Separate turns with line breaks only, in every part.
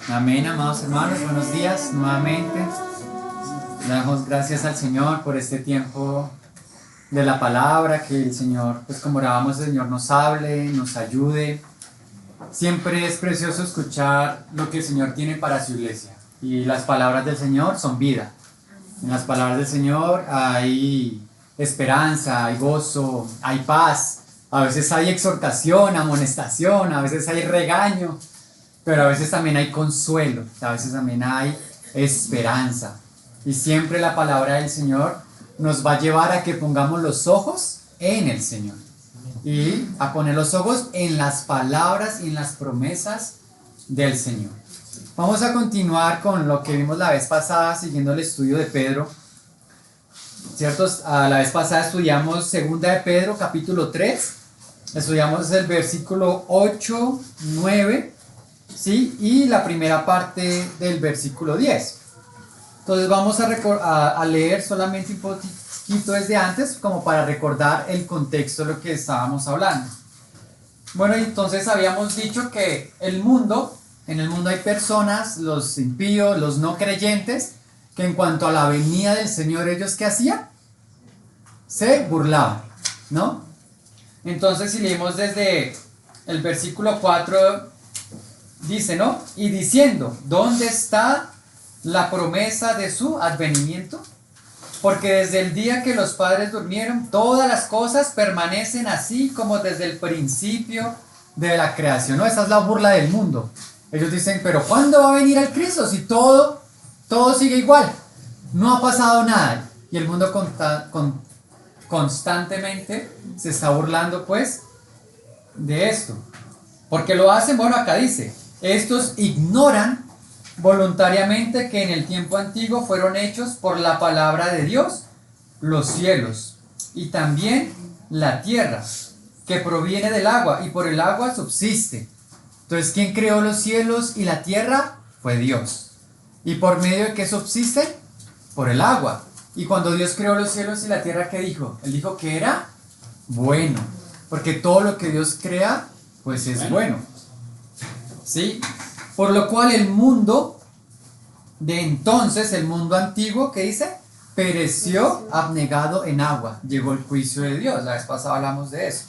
Amén, amados hermanos, buenos días nuevamente. Le damos gracias al Señor por este tiempo de la palabra, que el Señor, pues como orábamos, el Señor nos hable, nos ayude. Siempre es precioso escuchar lo que el Señor tiene para su iglesia. Y las palabras del Señor son vida. En las palabras del Señor hay esperanza, hay gozo, hay paz. A veces hay exhortación, amonestación, a veces hay regaño. Pero a veces también hay consuelo, a veces también hay esperanza. Y siempre la palabra del Señor nos va a llevar a que pongamos los ojos en el Señor. Y a poner los ojos en las palabras y en las promesas del Señor. Vamos a continuar con lo que vimos la vez pasada, siguiendo el estudio de Pedro. ¿Cierto? La vez pasada estudiamos 2 de Pedro, capítulo 3. Estudiamos el versículo 8, 9. ¿Sí? Y la primera parte del versículo 10. Entonces vamos a leer solamente un poquito desde antes, como para recordar el contexto de lo que estábamos hablando. Bueno, entonces habíamos dicho que en el mundo hay personas, los impíos, los no creyentes, que en cuanto a la venida del Señor, ellos ¿qué hacían? Se burlaban, ¿no? Entonces si leemos desde el versículo 4, dice, ¿no? Y diciendo, ¿dónde está la promesa de su advenimiento? Porque desde el día que los padres durmieron, todas las cosas permanecen así como desde el principio de la creación, ¿no? Esa es la burla del mundo. Ellos dicen, pero ¿cuándo va a venir el Cristo? Si todo sigue igual, no ha pasado nada. Y el mundo constantemente se está burlando, pues, de esto. ¿Por qué lo hacen? Bueno, acá dice, estos ignoran voluntariamente que en el tiempo antiguo fueron hechos por la palabra de Dios los cielos y también la tierra, que proviene del agua y por el agua subsiste. Entonces, ¿quién creó los cielos y la tierra? Fue Dios. ¿Y por medio de qué subsisten? Por el agua. Y cuando Dios creó los cielos y la tierra, ¿qué dijo? Él dijo que era bueno, porque todo lo que Dios crea, pues es bueno. ¿Sí? Por lo cual el mundo de entonces, el mundo antiguo, ¿qué dice? Pereció abnegado en agua. Llegó el juicio de Dios. La vez pasada hablamos de eso.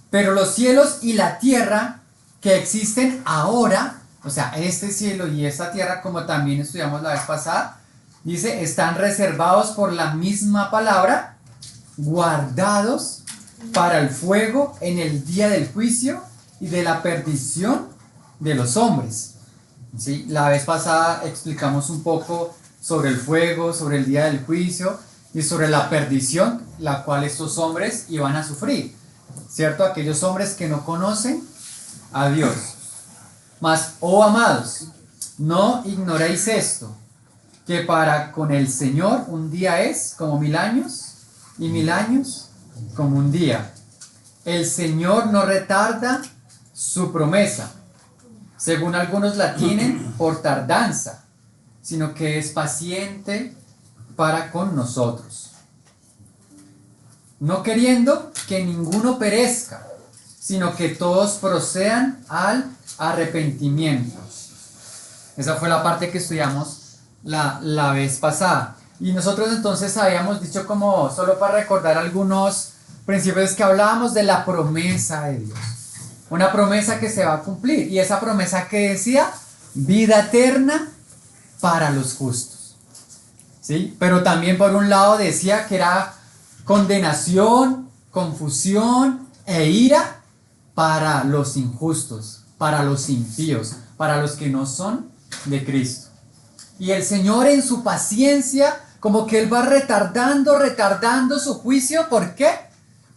Pero los cielos y la tierra que existen ahora, o sea, este cielo y esta tierra, como también estudiamos la vez pasada, dice, están reservados por la misma palabra, guardados para el fuego en el día del juicio y de la perdición de los hombres. ¿Sí? La vez pasada explicamos un poco sobre el fuego, sobre el día del juicio y sobre la perdición la cual estos hombres iban a sufrir, ¿cierto? Aquellos hombres que no conocen a Dios. Mas, oh amados, no ignoréis esto, que para con el Señor un día es como 1000 años y 1000 años como un día. El Señor no retarda su promesa, según algunos la tienen por tardanza, sino que es paciente para con nosotros, no queriendo que ninguno perezca, sino que todos procedan al arrepentimiento. Esa fue la parte que estudiamos la vez pasada. Y nosotros entonces habíamos dicho, como solo para recordar algunos principios, que hablábamos de la promesa de Dios. Una promesa que se va a cumplir. Y esa promesa que decía, vida eterna para los justos. ¿Sí? Pero también por un lado decía que era condenación, confusión e ira para los injustos, para los impíos, para los que no son de Cristo. Y el Señor en su paciencia, como que Él va retardando su juicio. ¿Por qué?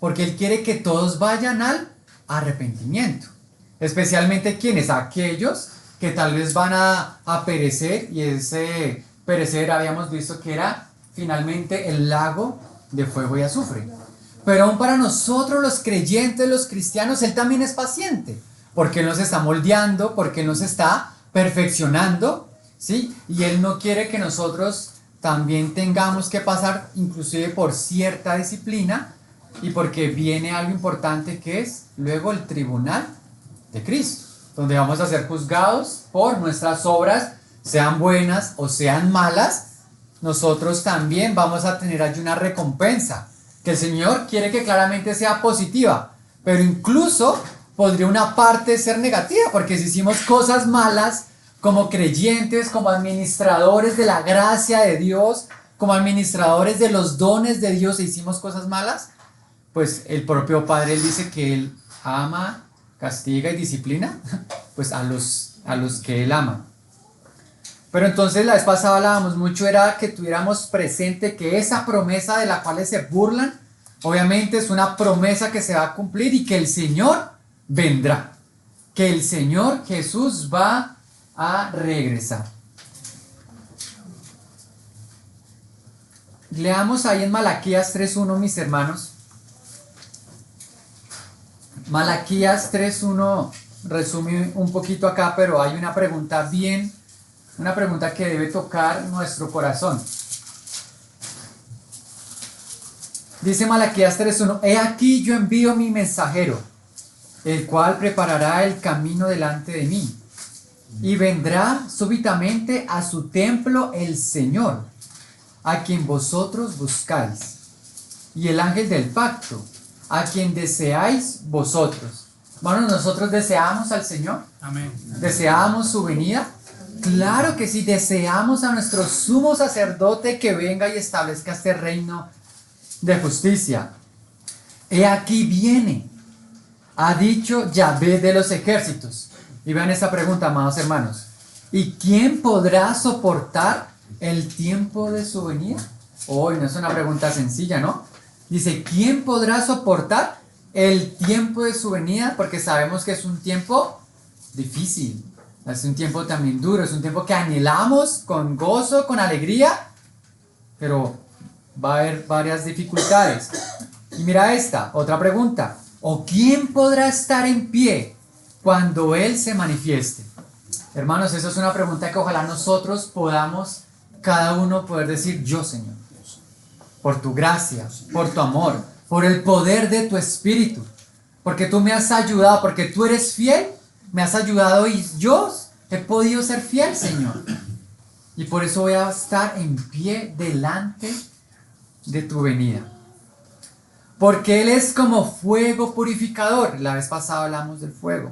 Porque Él quiere que todos vayan al arrepentimiento. Especialmente quienes, aquellos que tal vez van a perecer, y ese perecer habíamos visto que era finalmente el lago de fuego y azufre. Pero aún para nosotros los creyentes, los cristianos, Él también es paciente, porque Él nos está moldeando, porque Él nos está perfeccionando, ¿sí? Y Él no quiere que nosotros también tengamos que pasar inclusive por cierta disciplina, y porque viene algo importante, que es luego el tribunal de Cristo. donde vamos a ser juzgados por nuestras obras, sean buenas o sean malas. Nosotros también vamos a tener allí una recompensa, que el Señor quiere que claramente sea positiva, pero incluso podría una parte ser negativa, porque si hicimos cosas malas como creyentes, como administradores de la gracia de Dios, como administradores de los dones de Dios, e hicimos cosas malas, pues el propio Padre, Él dice que Él ama, castiga y disciplina, pues a los que Él ama. Pero entonces la vez pasada hablábamos mucho, era que tuviéramos presente que esa promesa de la cual se burlan, obviamente es una promesa que se va a cumplir y que el Señor vendrá, que el Señor Jesús va a regresar. Leamos ahí en Malaquías 3.1, mis hermanos. Malaquías 3.1 resume un poquito acá, pero hay una pregunta que debe tocar nuestro corazón. Dice Malaquías 3.1: He aquí yo envío mi mensajero, el cual preparará el camino delante de mí, y vendrá súbitamente a su templo el Señor, a quien vosotros buscáis, y el ángel del pacto, a quien deseáis vosotros. Bueno, nosotros deseamos al Señor.
Amén.
¿Deseamos su venida? Claro que sí, deseamos a nuestro sumo sacerdote que venga y establezca este reino de justicia. He aquí viene, ha dicho Yahvé de los ejércitos. Y vean esta pregunta, amados hermanos: ¿y quién podrá soportar el tiempo de su venida? Hoy no es una pregunta sencilla, ¿no? Dice, ¿quién podrá soportar el tiempo de su venida? Porque sabemos que es un tiempo difícil, es un tiempo también duro, es un tiempo que anhelamos con gozo, con alegría, pero va a haber varias dificultades. Y mira esta, otra pregunta: ¿o quién podrá estar en pie cuando Él se manifieste? Hermanos, esa es una pregunta que ojalá nosotros podamos, cada uno, poder decir: yo, Señor, por tu gracia, por tu amor, por el poder de tu Espíritu, porque tú me has ayudado, porque tú eres fiel, me has ayudado y yo he podido ser fiel, Señor. Y por eso voy a estar en pie delante de tu venida. Porque Él es como fuego purificador. La vez pasada hablamos del fuego.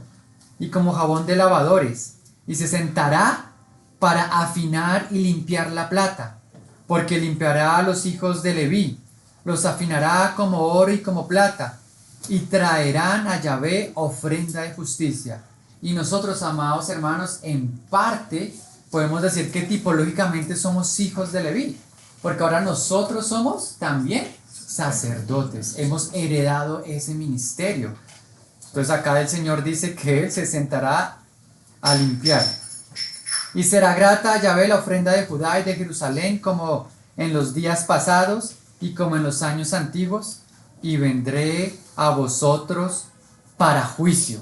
Y como jabón de lavadores. Y se sentará para afinar y limpiar la plata. Porque limpiará a los hijos de Leví. Los afinará como oro y como plata. Y traerán a Yahvé ofrenda de justicia. Y nosotros, amados hermanos, en parte podemos decir que tipológicamente somos hijos de Leví. Porque ahora nosotros somos también sacerdotes. Hemos heredado ese ministerio. Entonces acá el Señor dice que Él se sentará a limpiar. Y será grata a Yahvé la ofrenda de Judá y de Jerusalén, como en los días pasados y como en los años antiguos. Y vendré a vosotros para juicio.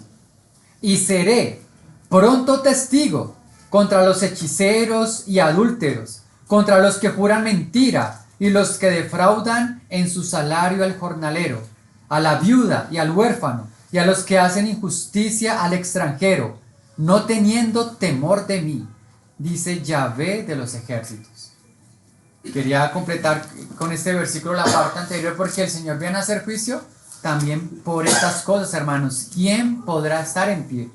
Y seré pronto testigo contra los hechiceros y adúlteros, contra los que juran mentira y los que defraudan en su salario al jornalero, a la viuda y al huérfano, y a los que hacen injusticia al extranjero, no teniendo temor de mí, dice Yahvé de los ejércitos. Quería completar con este versículo la parte anterior, porque el Señor viene a hacer juicio también por estas cosas, hermanos. ¿Quién podrá estar en pie?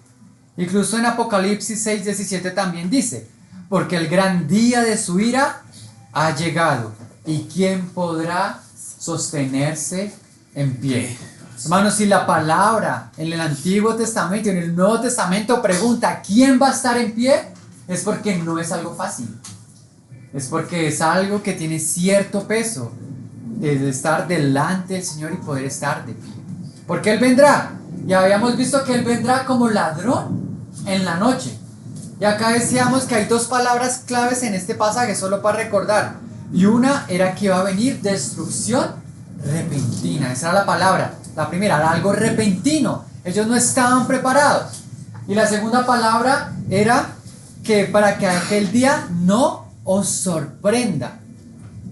Incluso en Apocalipsis 6:17 también dice: porque el gran día de su ira ha llegado, ¿y quién podrá sostenerse en pie? Hermanos, si la palabra en el Antiguo Testamento y en el Nuevo Testamento pregunta ¿quién va a estar en pie?, es porque no es algo fácil. Es porque es algo que tiene cierto peso, de estar delante del Señor y poder estar de pie. Porque Él vendrá. Ya habíamos visto que Él vendrá como ladrón en la noche. Y acá decíamos que hay dos palabras claves en este pasaje, solo para recordar. Y una era que iba a venir destrucción repentina. Esa era la palabra. La primera era algo repentino. Ellos no estaban preparados. Y la segunda palabra era que para que aquel día no os sorprenda.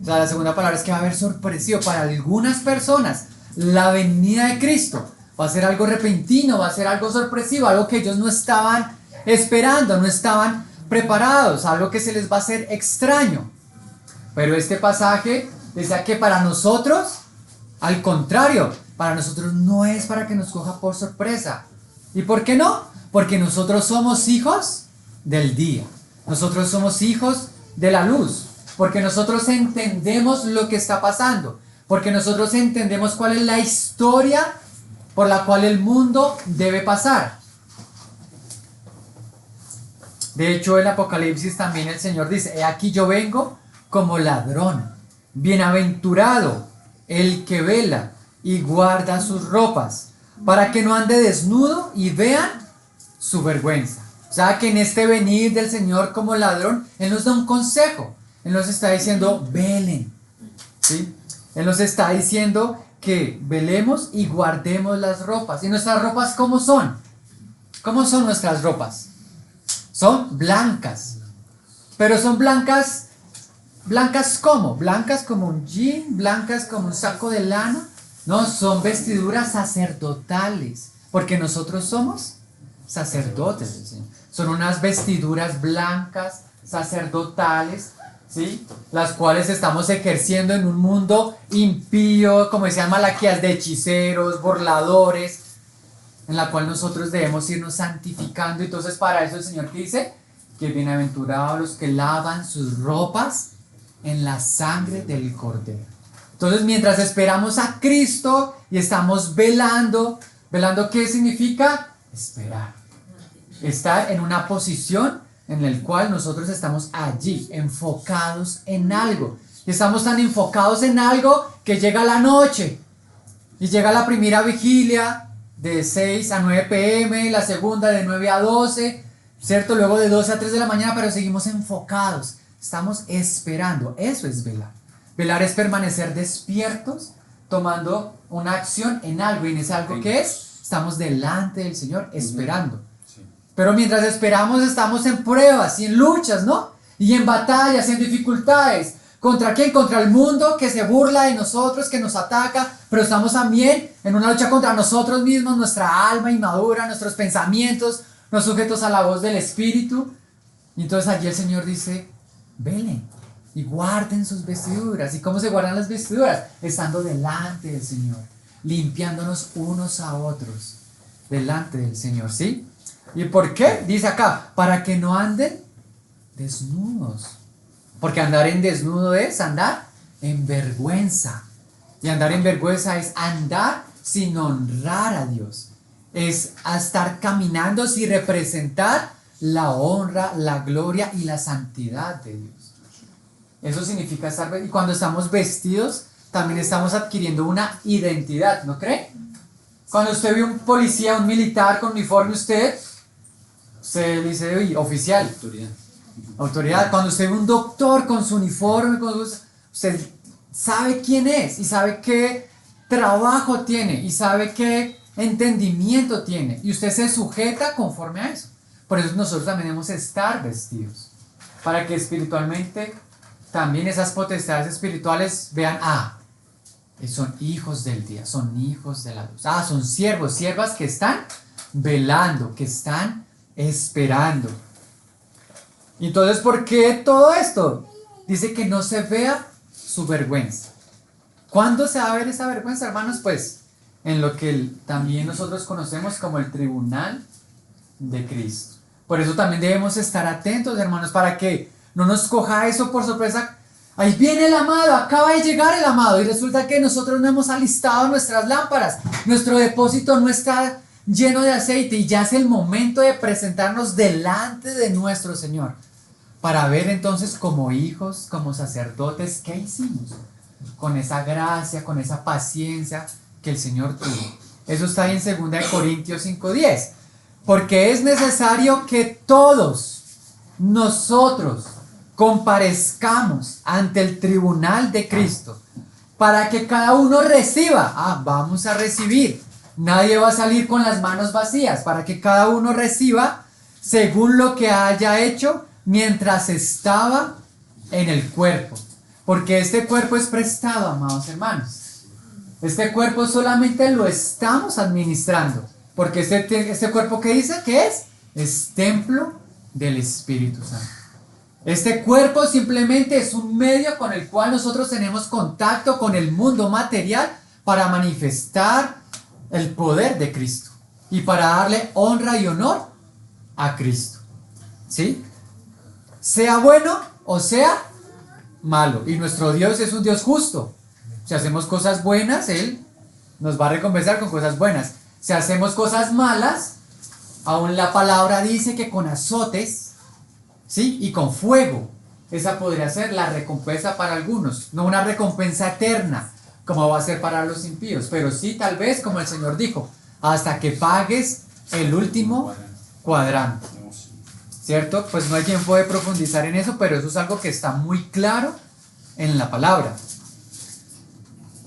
O sea, la segunda palabra es que va a haber sorpresivo para algunas personas la venida de Cristo. va a ser algo repentino, va a ser algo sorpresivo, algo que ellos no estaban esperando, no estaban preparados, algo que se les va a hacer extraño. Pero este pasaje decía que para nosotros, al contrario, para nosotros no es para que nos coja por sorpresa. ¿Y por qué no? Porque nosotros somos hijos del día. Nosotros somos hijos de la luz. Porque nosotros entendemos lo que está pasando. Porque nosotros entendemos cuál es la historia por la cual el mundo debe pasar. De hecho, en Apocalipsis también el Señor dice: he aquí yo vengo como ladrón. Bienaventurado el que vela y guarda sus ropas, para que no ande desnudo y vean su vergüenza. O sea que en este venir del Señor como ladrón, Él nos da un consejo. Él nos está diciendo: velen, ¿sí? Él nos está diciendo que velemos y guardemos las ropas. ¿Y nuestras ropas cómo son? ¿Cómo son nuestras ropas? Son blancas. Pero son blancas. ¿Blancas cómo? Blancas como un jean, blancas como un saco de lana. No, son vestiduras sacerdotales. Porque nosotros somos sacerdotes, ¿sí? Son unas vestiduras blancas, sacerdotales, ¿sí? Las cuales estamos ejerciendo en un mundo impío, como decían Malaquías, de hechiceros, burladores, en la cual nosotros debemos irnos santificando. Entonces, para eso el Señor dice que bienaventurados los que lavan sus ropas en la sangre del Cordero. Entonces, mientras esperamos a Cristo y estamos velando, ¿qué significa? Esperar. Estar en una posición en la cual nosotros estamos allí, enfocados en algo. Y estamos tan enfocados en algo que llega la noche. Y llega la primera vigilia de 6 a 9 p.m., la segunda de 9 a 12, ¿cierto? Luego de 12 a 3 de la mañana, pero seguimos enfocados. Estamos esperando. Eso es velar. Velar es permanecer despiertos, tomando una acción en algo. ¿Y en ese algo qué es? Estamos delante del Señor esperando. Pero mientras esperamos estamos en pruebas y en luchas, ¿no? Y en batallas, en dificultades. ¿Contra quién? Contra el mundo que se burla de nosotros, que nos ataca. Pero estamos también en una lucha contra nosotros mismos, nuestra alma inmadura, nuestros pensamientos, no sujetos a la voz del Espíritu. Y entonces allí el Señor dice: velen y guarden sus vestiduras. ¿Y cómo se guardan las vestiduras? Estando delante del Señor, limpiándonos unos a otros delante del Señor, ¿sí? ¿Y por qué? Dice acá: para que no anden desnudos. Porque andar en desnudo es andar en vergüenza. Y andar en vergüenza es andar sin honrar a Dios. Es estar caminando sin representar la honra, la gloria y la santidad de Dios. Eso significa estar. Y cuando estamos vestidos, también estamos adquiriendo una identidad, ¿no cree? Cuando usted ve un policía, un militar con uniforme, usted se dice: oye, oficial. Autoridad. Cuando usted ve un doctor con su uniforme, usted sabe quién es y sabe qué trabajo tiene y sabe qué entendimiento tiene. Y usted se sujeta conforme a eso. Por eso nosotros también debemos estar vestidos. Para que espiritualmente también esas potestades espirituales vean: son hijos del día, son hijos de la luz. Son siervos, siervas que están velando, que están esperando. Entonces, ¿por qué todo esto? Dice que no se vea su vergüenza. ¿Cuándo se va a ver esa vergüenza, hermanos? Pues en lo que también nosotros conocemos como el tribunal de Cristo. Por eso también debemos estar atentos, hermanos, para que no nos coja eso por sorpresa. Ahí viene el amado, acaba de llegar el amado, y resulta que nosotros no hemos alistado nuestras lámparas, nuestro depósito no está lleno de aceite, y ya es el momento de presentarnos delante de nuestro Señor, para ver entonces como hijos, como sacerdotes, ¿qué hicimos? Con esa gracia, con esa paciencia que el Señor tuvo. Eso está ahí en 2 Corintios 5:10. Porque es necesario que todos nosotros comparezcamos ante el tribunal de Cristo, para que cada uno reciba. Vamos a recibir. Nadie va a salir con las manos vacías, para que cada uno reciba según lo que haya hecho mientras estaba en el cuerpo. Porque este cuerpo es prestado, amados hermanos. Este cuerpo solamente lo estamos administrando, porque este cuerpo que dice que es templo del Espíritu Santo. Este cuerpo simplemente es un medio con el cual nosotros tenemos contacto con el mundo material para manifestar el poder de Cristo y para darle honra y honor a Cristo. ¿Sí? Sea bueno o sea malo. Y nuestro Dios es un Dios justo. Si hacemos cosas buenas, Él nos va a recompensar con cosas buenas. Si hacemos cosas malas, aún la palabra dice que con azotes, ¿sí? Y con fuego. Esa podría ser la recompensa para algunos. No una recompensa eterna, como va a ser para los impíos. Pero sí, tal vez, como el Señor dijo, hasta que pagues el último cuadrante. ¿Cierto? Pues no hay quien puede profundizar en eso, pero eso es algo que está muy claro en la palabra.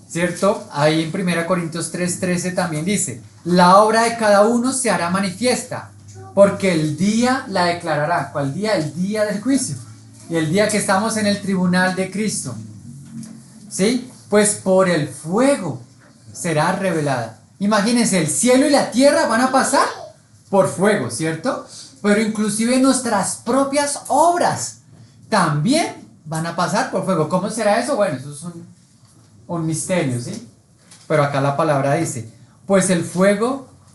¿Cierto? Ahí en 1 Corintios 3:13 también dice, la obra de cada uno se hará manifiesta, porque el día la declarará. ¿Cuál día? El día del juicio. Y el día que estamos en el tribunal de Cristo. ¿Sí? Pues por el fuego será revelada. Imagínense, el cielo y la tierra van a pasar por fuego, ¿cierto? Pero inclusive nuestras propias obras también van a pasar por fuego. ¿Cómo será eso? Bueno, eso es un misterio, ¿sí? Pero acá la palabra dice, pues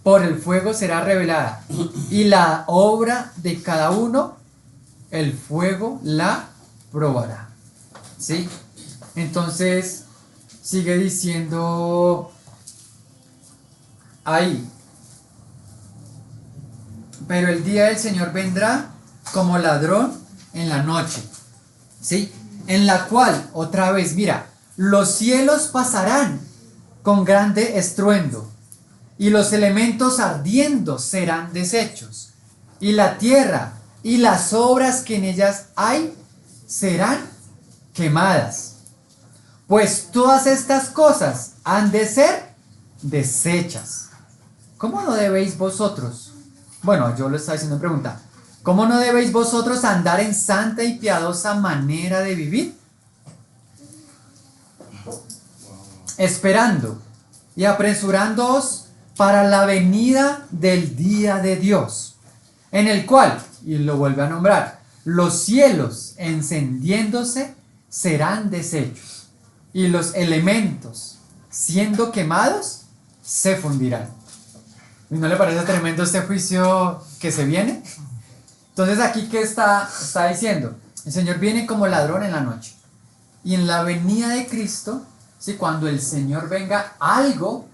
por el fuego será revelada, y la obra de cada uno, el fuego la probará. ¿Sí? Entonces, sigue diciendo ahí, pero el día del Señor vendrá como ladrón en la noche, ¿sí? En la cual, otra vez, mira, los cielos pasarán con grande estruendo, y los elementos ardiendo serán deshechos, y la tierra y las obras que en ellas hay serán quemadas. Pues todas estas cosas han de ser deshechas. ¿Cómo no debéis vosotros? Bueno, yo lo estaba diciendo en pregunta. ¿Cómo no debéis vosotros andar en santa y piadosa manera de vivir? Esperando y apresurándoos para la venida del día de Dios, en el cual, y lo vuelve a nombrar, los cielos encendiéndose serán deshechos, y los elementos siendo quemados se fundirán. ¿No le parece tremendo este juicio que se viene? Entonces aquí, ¿qué está diciendo? El Señor viene como ladrón en la noche. Y en la venida de Cristo, ¿sí? Cuando el Señor venga, algo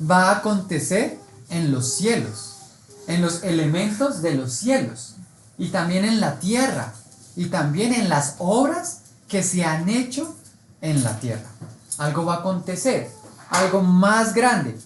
va a acontecer en los cielos, en los elementos de los cielos, y también en la tierra, y también en las obras que se han hecho en la tierra. Algo va a acontecer, algo más grande.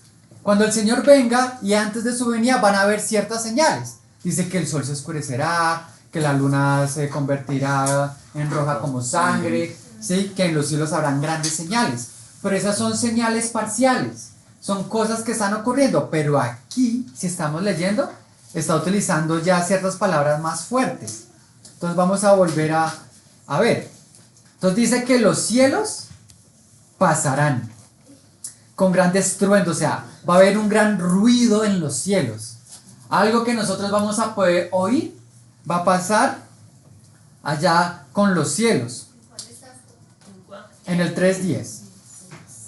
Cuando el Señor venga, y antes de su venida, van a haber ciertas señales. Dice que el sol se oscurecerá, que la luna se convertirá en roja como sangre, ¿sí? Que en los cielos habrán grandes señales. Pero esas son señales parciales, son cosas que están ocurriendo. Pero aquí, si estamos leyendo, está utilizando ya ciertas palabras más fuertes. Entonces vamos a volver a ver. Entonces dice que los cielos pasarán con gran estruendo, o sea, va a haber un gran ruido en los cielos. Algo que nosotros vamos a poder oír va a pasar allá con los cielos. En el 3:10.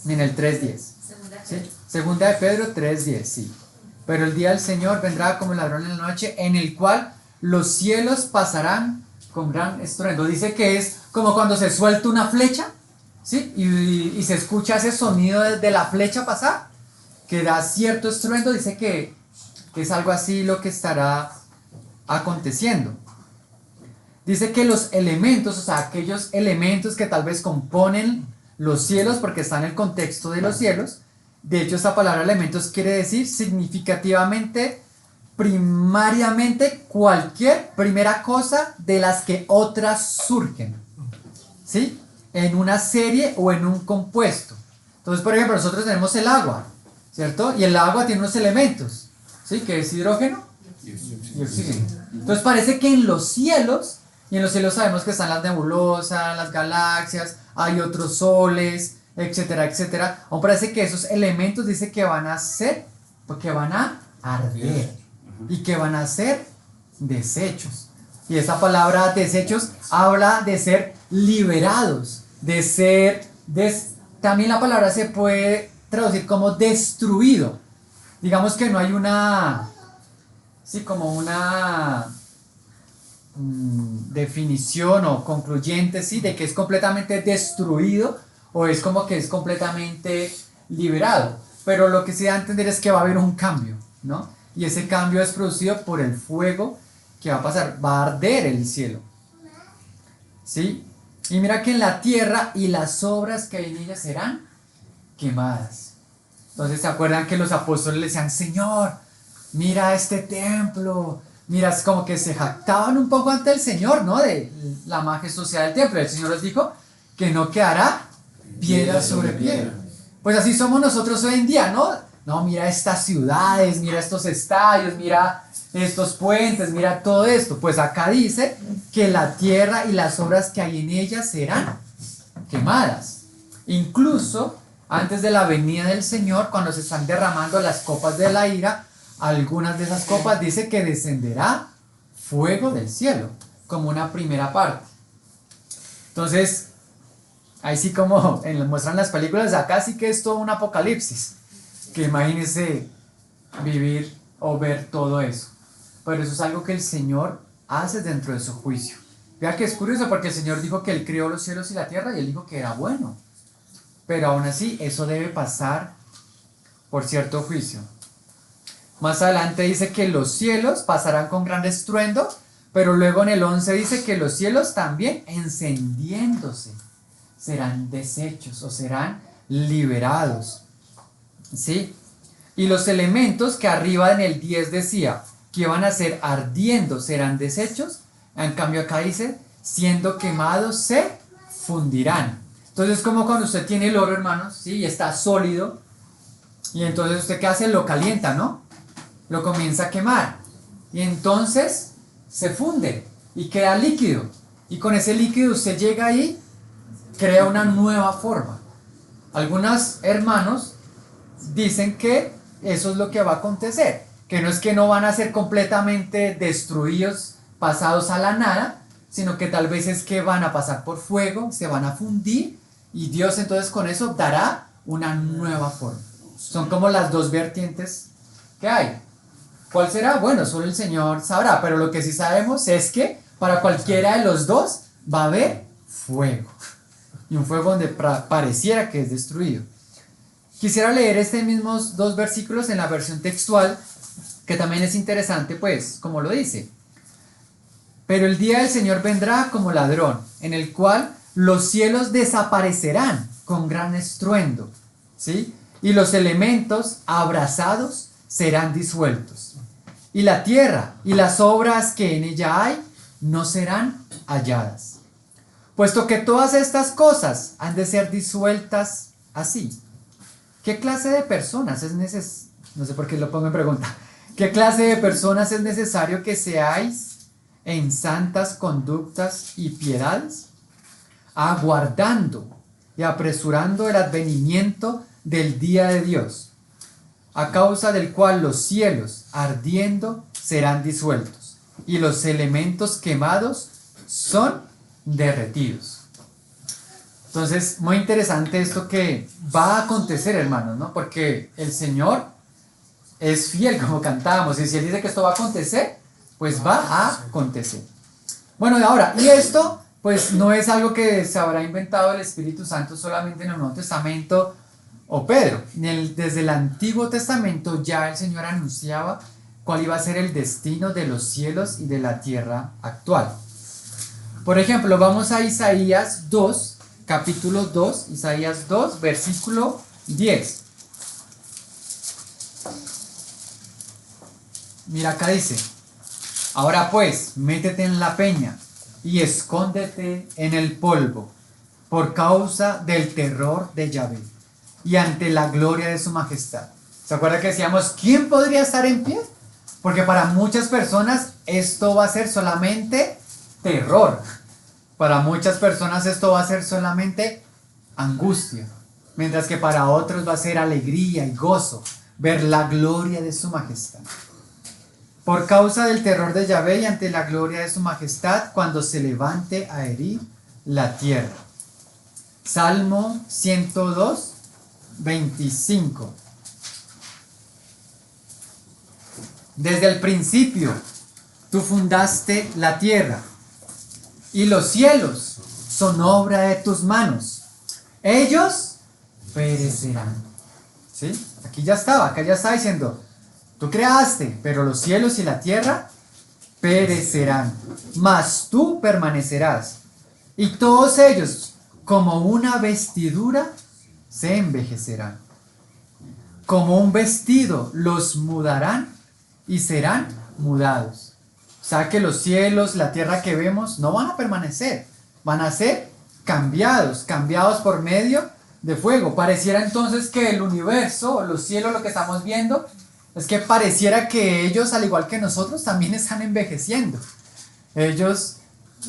En el 3:10. ¿Sí? Segunda de Pedro 3:10, sí. Pero el día del Señor vendrá como ladrón en la noche, en el cual los cielos pasarán con gran estruendo. Dice que es como cuando se suelta una flecha, ¿sí? Y se escucha ese sonido de la flecha pasar, que da cierto estruendo. Dice que es algo así lo que estará aconteciendo. Dice que los elementos, o sea, aquellos elementos que tal vez componen los cielos, porque está en el contexto de los cielos. De hecho, esta palabra elementos quiere decir significativamente, primariamente, cualquier primera cosa de las que otras surgen, ¿sí? En una serie o en un compuesto. Entonces, por ejemplo, nosotros tenemos el agua, ¿cierto? Y el agua tiene unos elementos, ¿sí? Que es hidrógeno y oxígeno. Entonces parece que en los cielos, y en los cielos sabemos que están las nebulosas, las galaxias, hay otros soles, etcétera, etcétera. Aún parece que esos elementos dice que van a ser, porque van a arder y que van a ser desechos. Y esa palabra desechos habla de ser liberados, de ser, también la palabra se puede traducir como destruido. Digamos que no hay una, sí, como una definición o concluyente, sí, de que es completamente destruido o es como que es completamente liberado. Pero lo que se da a entender es que va a haber un cambio, ¿no? Y ese cambio es producido por el fuego que va a pasar, va a arder el cielo, ¿sí? Y mira que en la tierra y las obras que hay en ella serán quemadas. Entonces se acuerdan que los apóstoles le decían, Señor, mira este templo, mira, es como que se jactaban un poco ante el Señor, ¿no? De la majestuosidad del templo. El Señor les dijo que no quedará piedra sobre piedra. Pues así somos nosotros hoy en día, ¿no? No, mira estas ciudades, mira estos estadios, mira estos puentes, mira todo esto. Pues acá dice que la tierra y las obras que hay en ella serán quemadas. Incluso antes de la venida del Señor, cuando se están derramando las copas de la ira, algunas de esas copas dice que descenderá fuego del cielo, como una primera parte. Entonces, ahí sí como muestran las películas, acá sí que es todo un apocalipsis. Que imagínense vivir o ver todo eso. Pero eso es algo que el Señor hace dentro de su juicio. Vea que es curioso porque el Señor dijo que Él creó los cielos y la tierra y Él dijo que era bueno. Pero aún así eso debe pasar por cierto juicio. Más adelante dice que los cielos pasarán con gran estruendo, pero luego en el 11 dice que los cielos también encendiéndose serán deshechos o serán liberados. ¿Sí? Y los elementos que arriba en el 10 decía que iban a ser ardiendo serán deshechos, en cambio acá dice siendo quemados se fundirán. Entonces como cuando usted tiene el oro, hermanos, ¿sí? Y está sólido, y entonces usted ¿qué hace? Lo calienta, ¿no? Lo comienza a quemar y entonces se funde y queda líquido, y con ese líquido usted llega ahí, crea una nueva forma. Algunos hermanos dicen que eso es lo que va a acontecer, que no es que no van a ser completamente destruidos, pasados a la nada, sino que tal vez es que van a pasar por fuego, se van a fundir, y Dios entonces con eso dará una nueva forma. Son como las dos vertientes que hay. ¿Cuál será? Bueno, solo el Señor sabrá, pero lo que sí sabemos es que para cualquiera de los dos va a haber fuego, y un fuego donde pareciera que es destruido. Quisiera leer estos mismos dos versículos en la versión textual, que también es interesante, pues, como lo dice. Pero el día del Señor vendrá como ladrón, en el cual los cielos desaparecerán con gran estruendo, ¿sí? Y los elementos abrasados serán disueltos. Y la tierra y las obras que en ella hay no serán halladas. Puesto que todas estas cosas han de ser disueltas así. ¿Qué clase de personas es necesario? No sé por qué lo pongo en pregunta. ¿Qué clase de personas es necesario que seáis en santas conductas y piedades? Aguardando y apresurando el advenimiento del día de Dios, a causa del cual los cielos ardiendo serán disueltos y los elementos quemados son derretidos. Entonces, muy interesante esto que va a acontecer, hermanos, ¿no? Porque el Señor es fiel, como cantábamos, y si Él dice que esto va a acontecer, pues va a acontecer. Bueno, y ahora, y esto, pues no es algo que se habrá inventado el Espíritu Santo solamente en el Nuevo Testamento o Pedro. Desde el Antiguo Testamento ya el Señor anunciaba cuál iba a ser el destino de los cielos y de la tierra actual. Por ejemplo, vamos a Isaías 2, capítulo 2, Isaías 2, versículo 10. Mira, acá dice: ahora pues, métete en la peña y escóndete en el polvo, por causa del terror de Yahvé y ante la gloria de su majestad. ¿Se acuerda que decíamos, quién podría estar en pie? Porque para muchas personas esto va a ser solamente terror. Para muchas personas esto va a ser solamente angustia. mientras que para otros va a ser alegría y gozo ver la gloria de su majestad. Por causa del terror de Yahvé y ante la gloria de su majestad, cuando se levante a herir la tierra. Salmo 102, 25. Desde el principio tú fundaste la tierra y los cielos son obra de tus manos. Ellos perecerán. ¿Sí? Aquí ya estaba, acá ya está diciendo, tú creaste, pero los cielos y la tierra perecerán, mas tú permanecerás. Y todos ellos, como una vestidura, se envejecerán. Como un vestido los mudarán y serán mudados. O sea que los cielos, la tierra que vemos, no van a permanecer, van a ser cambiados por medio de fuego. Pareciera entonces que el universo, los cielos, lo que estamos viendo, es que pareciera que ellos, al igual que nosotros, también están envejeciendo. Ellos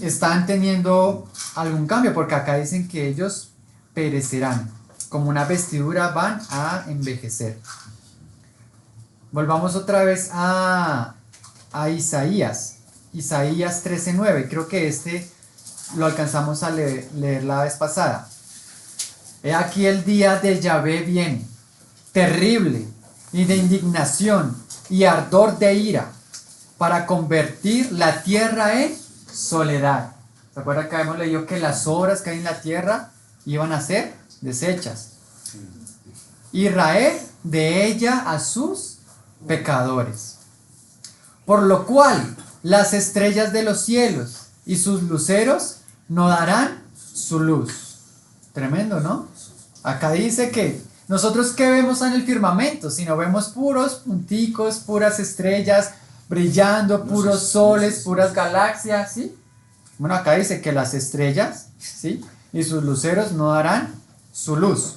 están teniendo algún cambio, porque acá dicen que ellos perecerán, como una vestidura van a envejecer. Volvamos otra vez a Isaías 13:9. Creo que este lo alcanzamos a leer la vez pasada. He aquí el día de Yahvé viene, terrible y de indignación y ardor de ira, para convertir la tierra en soledad. ¿Se acuerdan que habíamos leído que las obras que hay en la tierra iban a ser deshechas? Israel de ella a sus pecadores. Por lo cual las estrellas de los cielos y sus luceros no darán su luz. Tremendo, ¿no? Acá dice que nosotros, ¿qué vemos en el firmamento? Si no vemos puros punticos, puras estrellas brillando, puros soles, puras galaxias, ¿sí? Bueno, acá dice que las estrellas, ¿sí?, y sus luceros no darán su luz.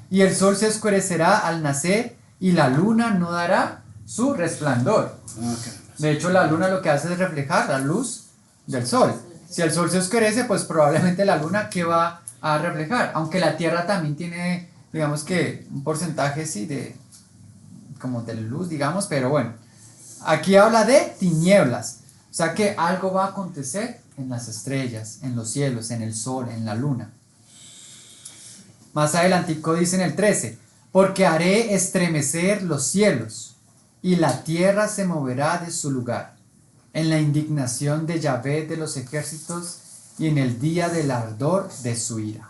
Y el sol se oscurecerá al nacer y la luna no dará su resplandor. De hecho, la luna lo que hace es reflejar la luz del sol. Si el sol se oscurece, pues probablemente la luna, ¿qué va a reflejar? Aunque la tierra también tiene, digamos que un porcentaje, sí, como de luz, digamos, pero bueno. Aquí habla de tinieblas. O sea que algo va a acontecer en las estrellas, en los cielos, en el sol, en la luna. Más adelantico dice en el 13, porque haré estremecer los cielos y la tierra se moverá de su lugar en la indignación de Yahvé de los ejércitos y en el día del ardor de su ira.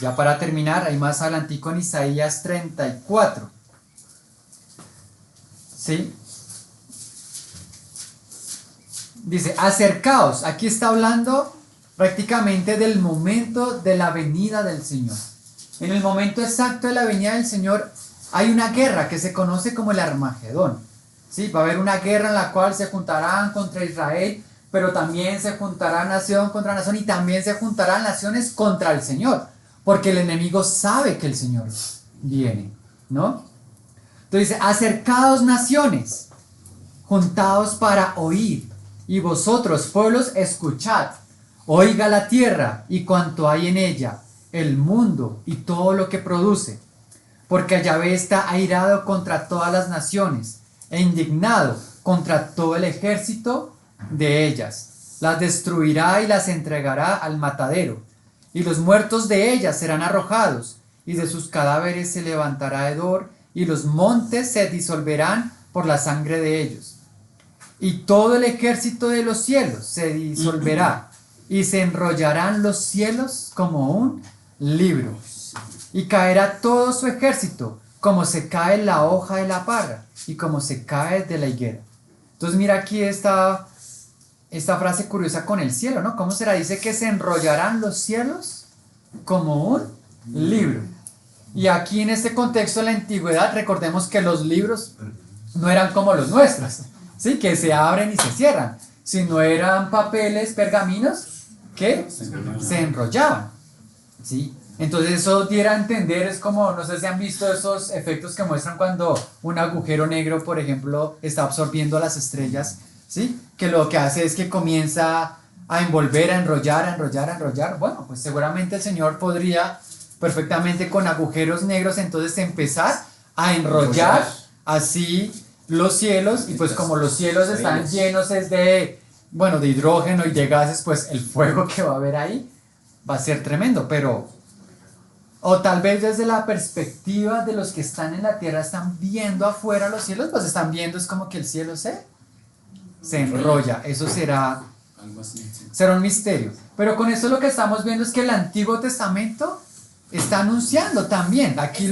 Ya para terminar, hay más adelantico en Isaías 34. ¿Sí? Dice, acercaos. Aquí está hablando prácticamente del momento de la venida del Señor. En el momento exacto de la venida del Señor hay una guerra que se conoce como el Armagedón. ¿Sí? Va a haber una guerra en la cual se juntarán contra Israel, pero también se juntará nación contra nación y también se juntarán naciones contra el Señor, porque el enemigo sabe que el Señor viene, ¿no? Entonces dice, acercaos naciones, juntaos para oír, y vosotros pueblos escuchad, oiga la tierra y cuanto hay en ella, el mundo y todo lo que produce, porque Yahvé está airado contra todas las naciones e indignado contra todo el ejército de ellas. Las destruirá y las entregará al matadero, y los muertos de ellas serán arrojados, y de sus cadáveres se levantará hedor, y los montes se disolverán por la sangre de ellos. Y todo el ejército de los cielos se disolverá, y se enrollarán los cielos como un libro, y caerá todo su ejército, como se cae la hoja de la parra, y como se cae de la higuera. Entonces mira aquí esta frase curiosa con el cielo, ¿no? ¿Cómo será? Dice que se enrollarán los cielos como un libro. Y aquí en este contexto de la antigüedad, recordemos que los libros no eran como los nuestros, ¿sí? Que se abren y se cierran, sino eran papeles, pergaminos que se enrollaban, ¿sí? Entonces eso diera a entender, es como, no sé si han visto esos efectos que muestran cuando un agujero negro, por ejemplo, está absorbiendo las estrellas, ¿sí? Que lo que hace es que comienza a envolver, a enrollar. Bueno, pues seguramente el Señor podría perfectamente con agujeros negros, entonces empezar a enrollar así los cielos, y pues como los cielos están llenos es de, bueno, de hidrógeno y de gases, pues el fuego que va a haber ahí va a ser tremendo, pero, o tal vez desde la perspectiva de los que están en la tierra, están viendo afuera los cielos, pues están viendo, es como que el cielo se enrolla, eso será un misterio. Pero con esto lo que estamos viendo es que el Antiguo Testamento está anunciando también, aquí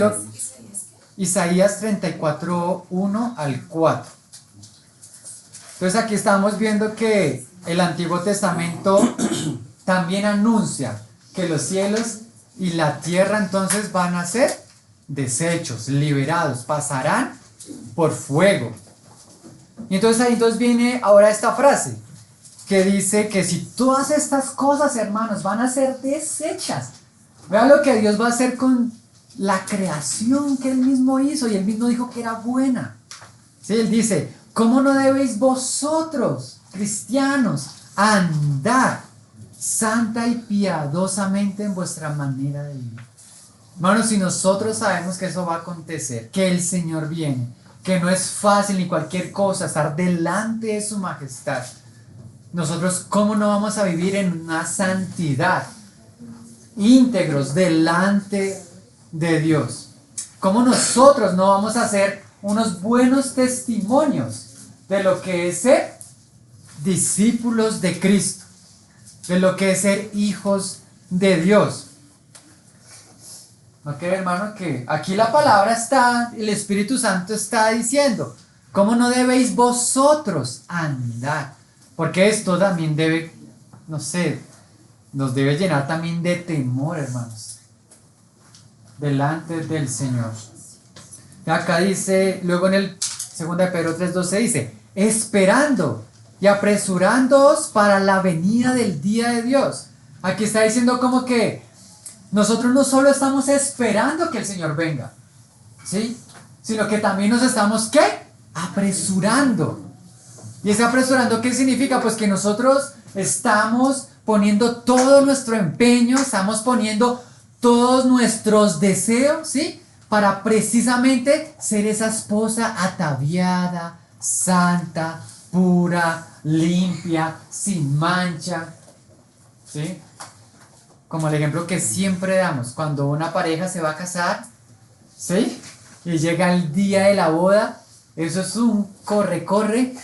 Isaías 34, 1 al 4. Entonces aquí estamos viendo que el Antiguo Testamento también anuncia que los cielos y la tierra entonces van a ser deshechos, liberados, pasarán por fuego. Y entonces ahí viene ahora esta frase que dice que si todas estas cosas, hermanos, van a ser deshechas, vean lo que Dios va a hacer con la creación que Él mismo hizo, y Él mismo dijo que era buena. ¿Sí? Él dice, ¿cómo no debéis vosotros, cristianos, andar santa y piadosamente en vuestra manera de vivir? Hermanos, si nosotros sabemos que eso va a acontecer, que el Señor viene, que no es fácil ni cualquier cosa estar delante de su majestad, nosotros, ¿cómo no vamos a vivir en una santidad, íntegros delante de Dios? ¿Cómo nosotros no vamos a ser unos buenos testimonios de lo que es ser discípulos de Cristo, de lo que es ser hijos de Dios? ¿No cree, hermano, que aquí la palabra está, el Espíritu Santo está diciendo, ¿cómo no debéis vosotros andar? Porque esto también debe, no sé, nos debe llenar también de temor, hermanos, delante del Señor. Acá dice, luego en el 2 de Pedro 3:12 dice, esperando y apresurándoos para la venida del día de Dios. Aquí está diciendo como que nosotros no solo estamos esperando que el Señor venga, ¿sí? Sino que también nos estamos, ¿qué? Apresurando. ¿Y ese apresurando qué significa? Pues que nosotros estamos poniendo todo nuestro empeño, estamos poniendo todos nuestros deseos, ¿sí? Para precisamente ser esa esposa ataviada, santa, pura, limpia, sin mancha, ¿sí? Como el ejemplo que siempre damos, cuando una pareja se va a casar, ¿sí? Y llega el día de la boda, eso es un corre-corre,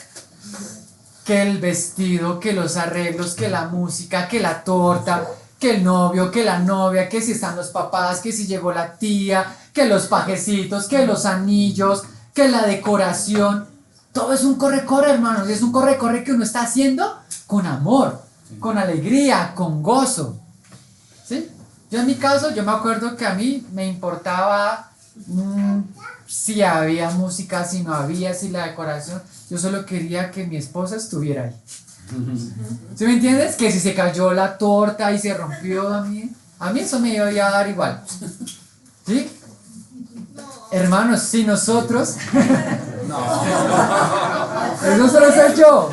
que el vestido, que los arreglos, que la música, que la torta, que el novio, que la novia, que si están los papás, que si llegó la tía, que los pajecitos, que los anillos, que la decoración. Todo es un corre-corre, hermanos, y es un corre-corre que uno está haciendo con amor, con alegría, con gozo. ¿Sí? Yo en mi caso, yo me acuerdo que a mí me importaba si había música, si no había, si la decoración. Yo solo quería que mi esposa estuviera ahí. ¿Sí me entiendes? Que si se cayó la torta y se rompió, a mí eso me iba a dar igual. ¿Sí? Hermanos, si nosotros... Eso solo soy yo.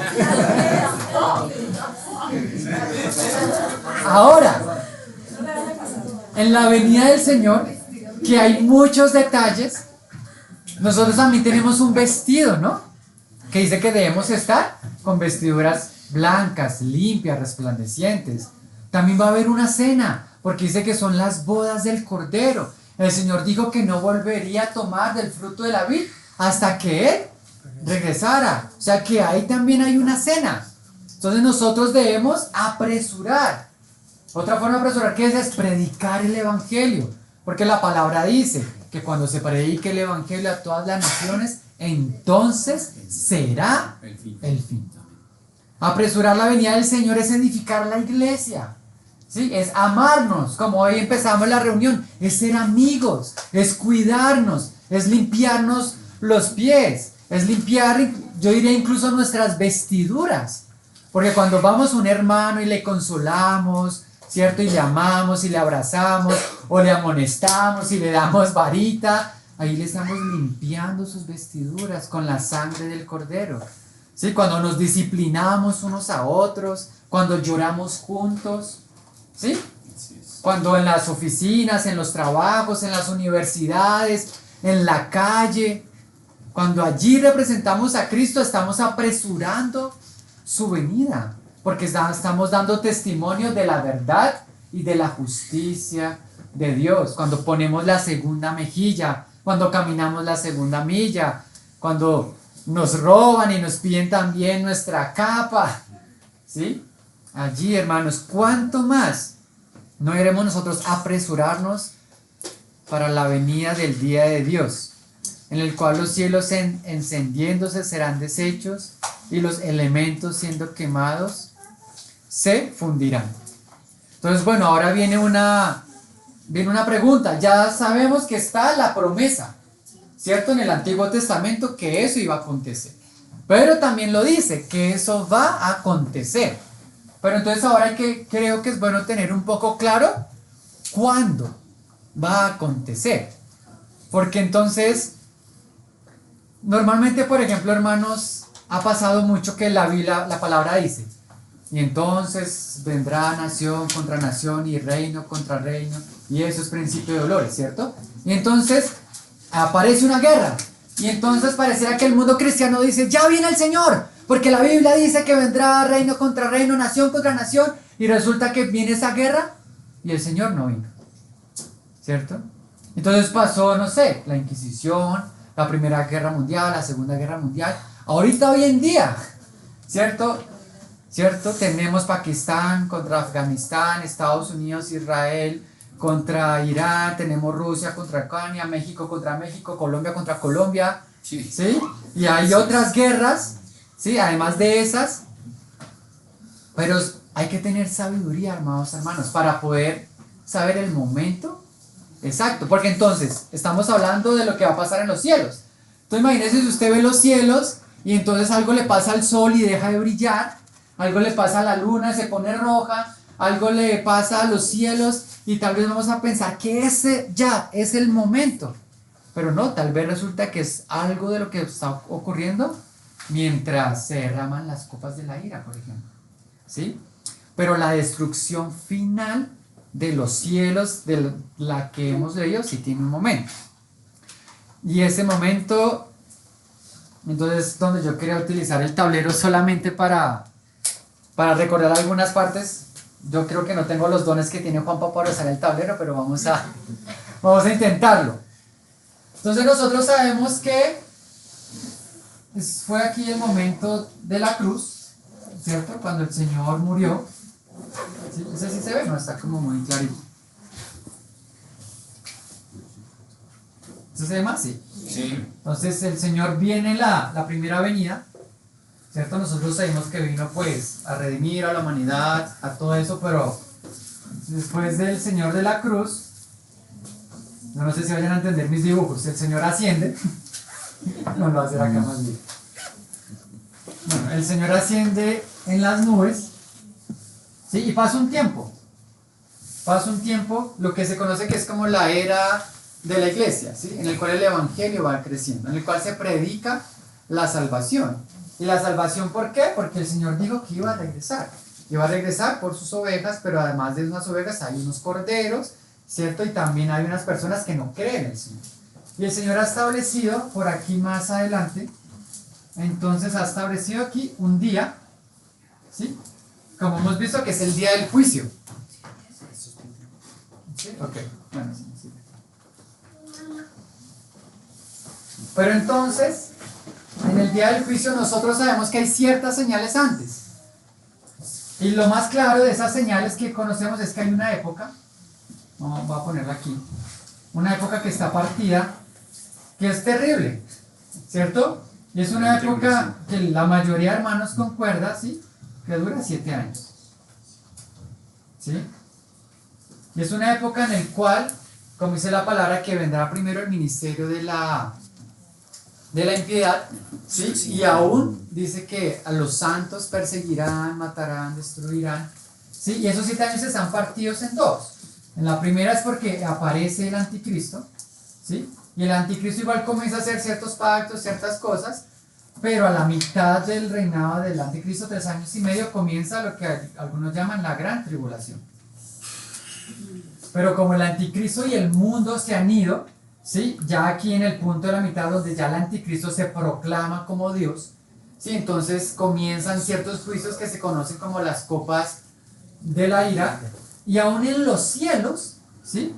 Ahora, en la venida del Señor, que hay muchos detalles, nosotros también tenemos un vestido, ¿no? Que dice que debemos estar con vestiduras blancas, limpias, resplandecientes. También va a haber una cena, porque dice que son las bodas del Cordero. El Señor dijo que no volvería a tomar del fruto de la vid hasta que Él regresara. O sea que ahí también hay una cena. Entonces nosotros debemos apresurar. Otra forma de apresurar que es predicar el Evangelio. Porque la palabra dice que cuando se predique el Evangelio a todas las naciones, entonces será el fin. Apresurar la venida del Señor es edificar la iglesia, ¿sí? Es amarnos, como hoy empezamos la reunión, es ser amigos, es cuidarnos, es limpiarnos los pies, es limpiar, yo diría incluso nuestras vestiduras, porque cuando vamos a un hermano y le consolamos, ¿cierto? Y le amamos y le abrazamos, o le amonestamos y le damos varita, ahí le estamos limpiando sus vestiduras con la sangre del Cordero. ¿Sí? Cuando nos disciplinamos unos a otros, cuando lloramos juntos, ¿sí? Cuando en las oficinas, en los trabajos, en las universidades, en la calle, cuando allí representamos a Cristo, estamos apresurando su venida, porque estamos dando testimonio de la verdad y de la justicia de Dios. Cuando ponemos la segunda mejilla, cuando caminamos la segunda milla, cuando nos roban y nos piden también nuestra capa, ¿sí? Allí, hermanos, ¿cuánto más no iremos nosotros a apresurarnos para la venida del día de Dios, en el cual los cielos encendiéndose serán deshechos y los elementos siendo quemados se fundirán? Entonces, bueno, ahora viene una pregunta. Ya sabemos que está la promesa, ¿cierto? En el Antiguo Testamento que eso iba a acontecer. Pero también lo dice, que eso va a acontecer. Pero entonces ahora creo que es bueno tener un poco claro cuándo va a acontecer. Porque entonces, normalmente, por ejemplo, hermanos, ha pasado mucho que la palabra dice, y entonces vendrá nación contra nación y reino contra reino, y eso es principio de dolores, ¿cierto? Y entonces aparece una guerra, y entonces pareciera que el mundo cristiano dice, ya viene el Señor, porque la Biblia dice que vendrá reino contra reino, nación contra nación, y resulta que viene esa guerra, y el Señor no vino, ¿cierto? Entonces pasó, no sé, la Inquisición, la Primera Guerra Mundial, la Segunda Guerra Mundial, ahorita hoy en día, ¿cierto? Tenemos Pakistán contra Afganistán, Estados Unidos, Israel contra Irán, tenemos Rusia contra Ucrania, México contra México, Colombia contra Colombia, ¿sí? Y hay otras guerras, ¿sí? Además de esas, pero hay que tener sabiduría, hermanos, para poder saber el momento exacto, porque entonces estamos hablando de lo que va a pasar en los cielos. Entonces imagínense si usted ve los cielos y entonces algo le pasa al sol y deja de brillar, algo le pasa a la luna y se pone roja, algo le pasa a los cielos y tal vez vamos a pensar que ese ya es el momento, pero no, tal vez resulta que es algo de lo que está ocurriendo mientras se derraman las copas de la ira, por ejemplo, ¿sí? Pero la destrucción final de los cielos, de la que hemos leído, sí tiene un momento. Y ese momento, entonces, donde yo quería utilizar el tablero solamente para recordar algunas partes. Yo creo que no tengo los dones que tiene Juanpa para usar el tablero, pero vamos a intentarlo. Entonces nosotros sabemos que fue aquí el momento de la cruz, ¿cierto? Cuando el Señor murió. ¿Sí? Ese sí se ve, no está como muy clarito. ¿Eso se ve más? Sí. Entonces el Señor viene la primera venida, ¿cierto? Nosotros sabemos que vino pues a redimir a la humanidad, a todo eso, pero después del Señor de la cruz, no sé si vayan a entender mis dibujos, el Señor asciende, no lo va a hacer acá más bien. Bueno, el Señor asciende en las nubes, ¿sí? Y pasa un tiempo, lo que se conoce que es como la era de la iglesia, ¿sí? En el cual el evangelio va creciendo, en el cual se predica la salvación. ¿Y la salvación por qué? Porque el Señor dijo que iba a regresar. Iba a regresar por sus ovejas, pero además de unas ovejas hay unos corderos, ¿cierto? Y también hay unas personas que no creen en el Señor. Y el Señor ha establecido, por aquí más adelante, entonces ha establecido aquí un día, ¿sí? Como hemos visto que es el día del juicio. ¿Sí? Ok, bueno, sí. Pero entonces, en el día del juicio nosotros sabemos que hay ciertas señales antes. Y lo más claro de esas señales que conocemos es que hay una época, voy a ponerla aquí, una época que está partida, que es terrible, ¿cierto? Y es una época que la mayoría de hermanos concuerda, ¿sí? Que dura 7 años. ¿Sí? Y es una época en la cual, como dice la palabra, que vendrá primero el ministerio de la impiedad, ¿sí? Y aún dice que a los santos perseguirán, matarán, destruirán, ¿sí? Y esos 7 años están partidos en dos. En la primera es porque aparece el anticristo, ¿sí? Y el anticristo igual comienza a hacer ciertos pactos, ciertas cosas, pero a la mitad del reinado del anticristo, 3 años y medio, comienza lo que algunos llaman la gran tribulación. Pero como el anticristo y el mundo se han ido, ¿sí? Ya aquí en el punto de la mitad donde ya el anticristo se proclama como Dios, ¿sí? Entonces comienzan ciertos juicios que se conocen como las copas de la ira, y aún en los cielos, ¿sí?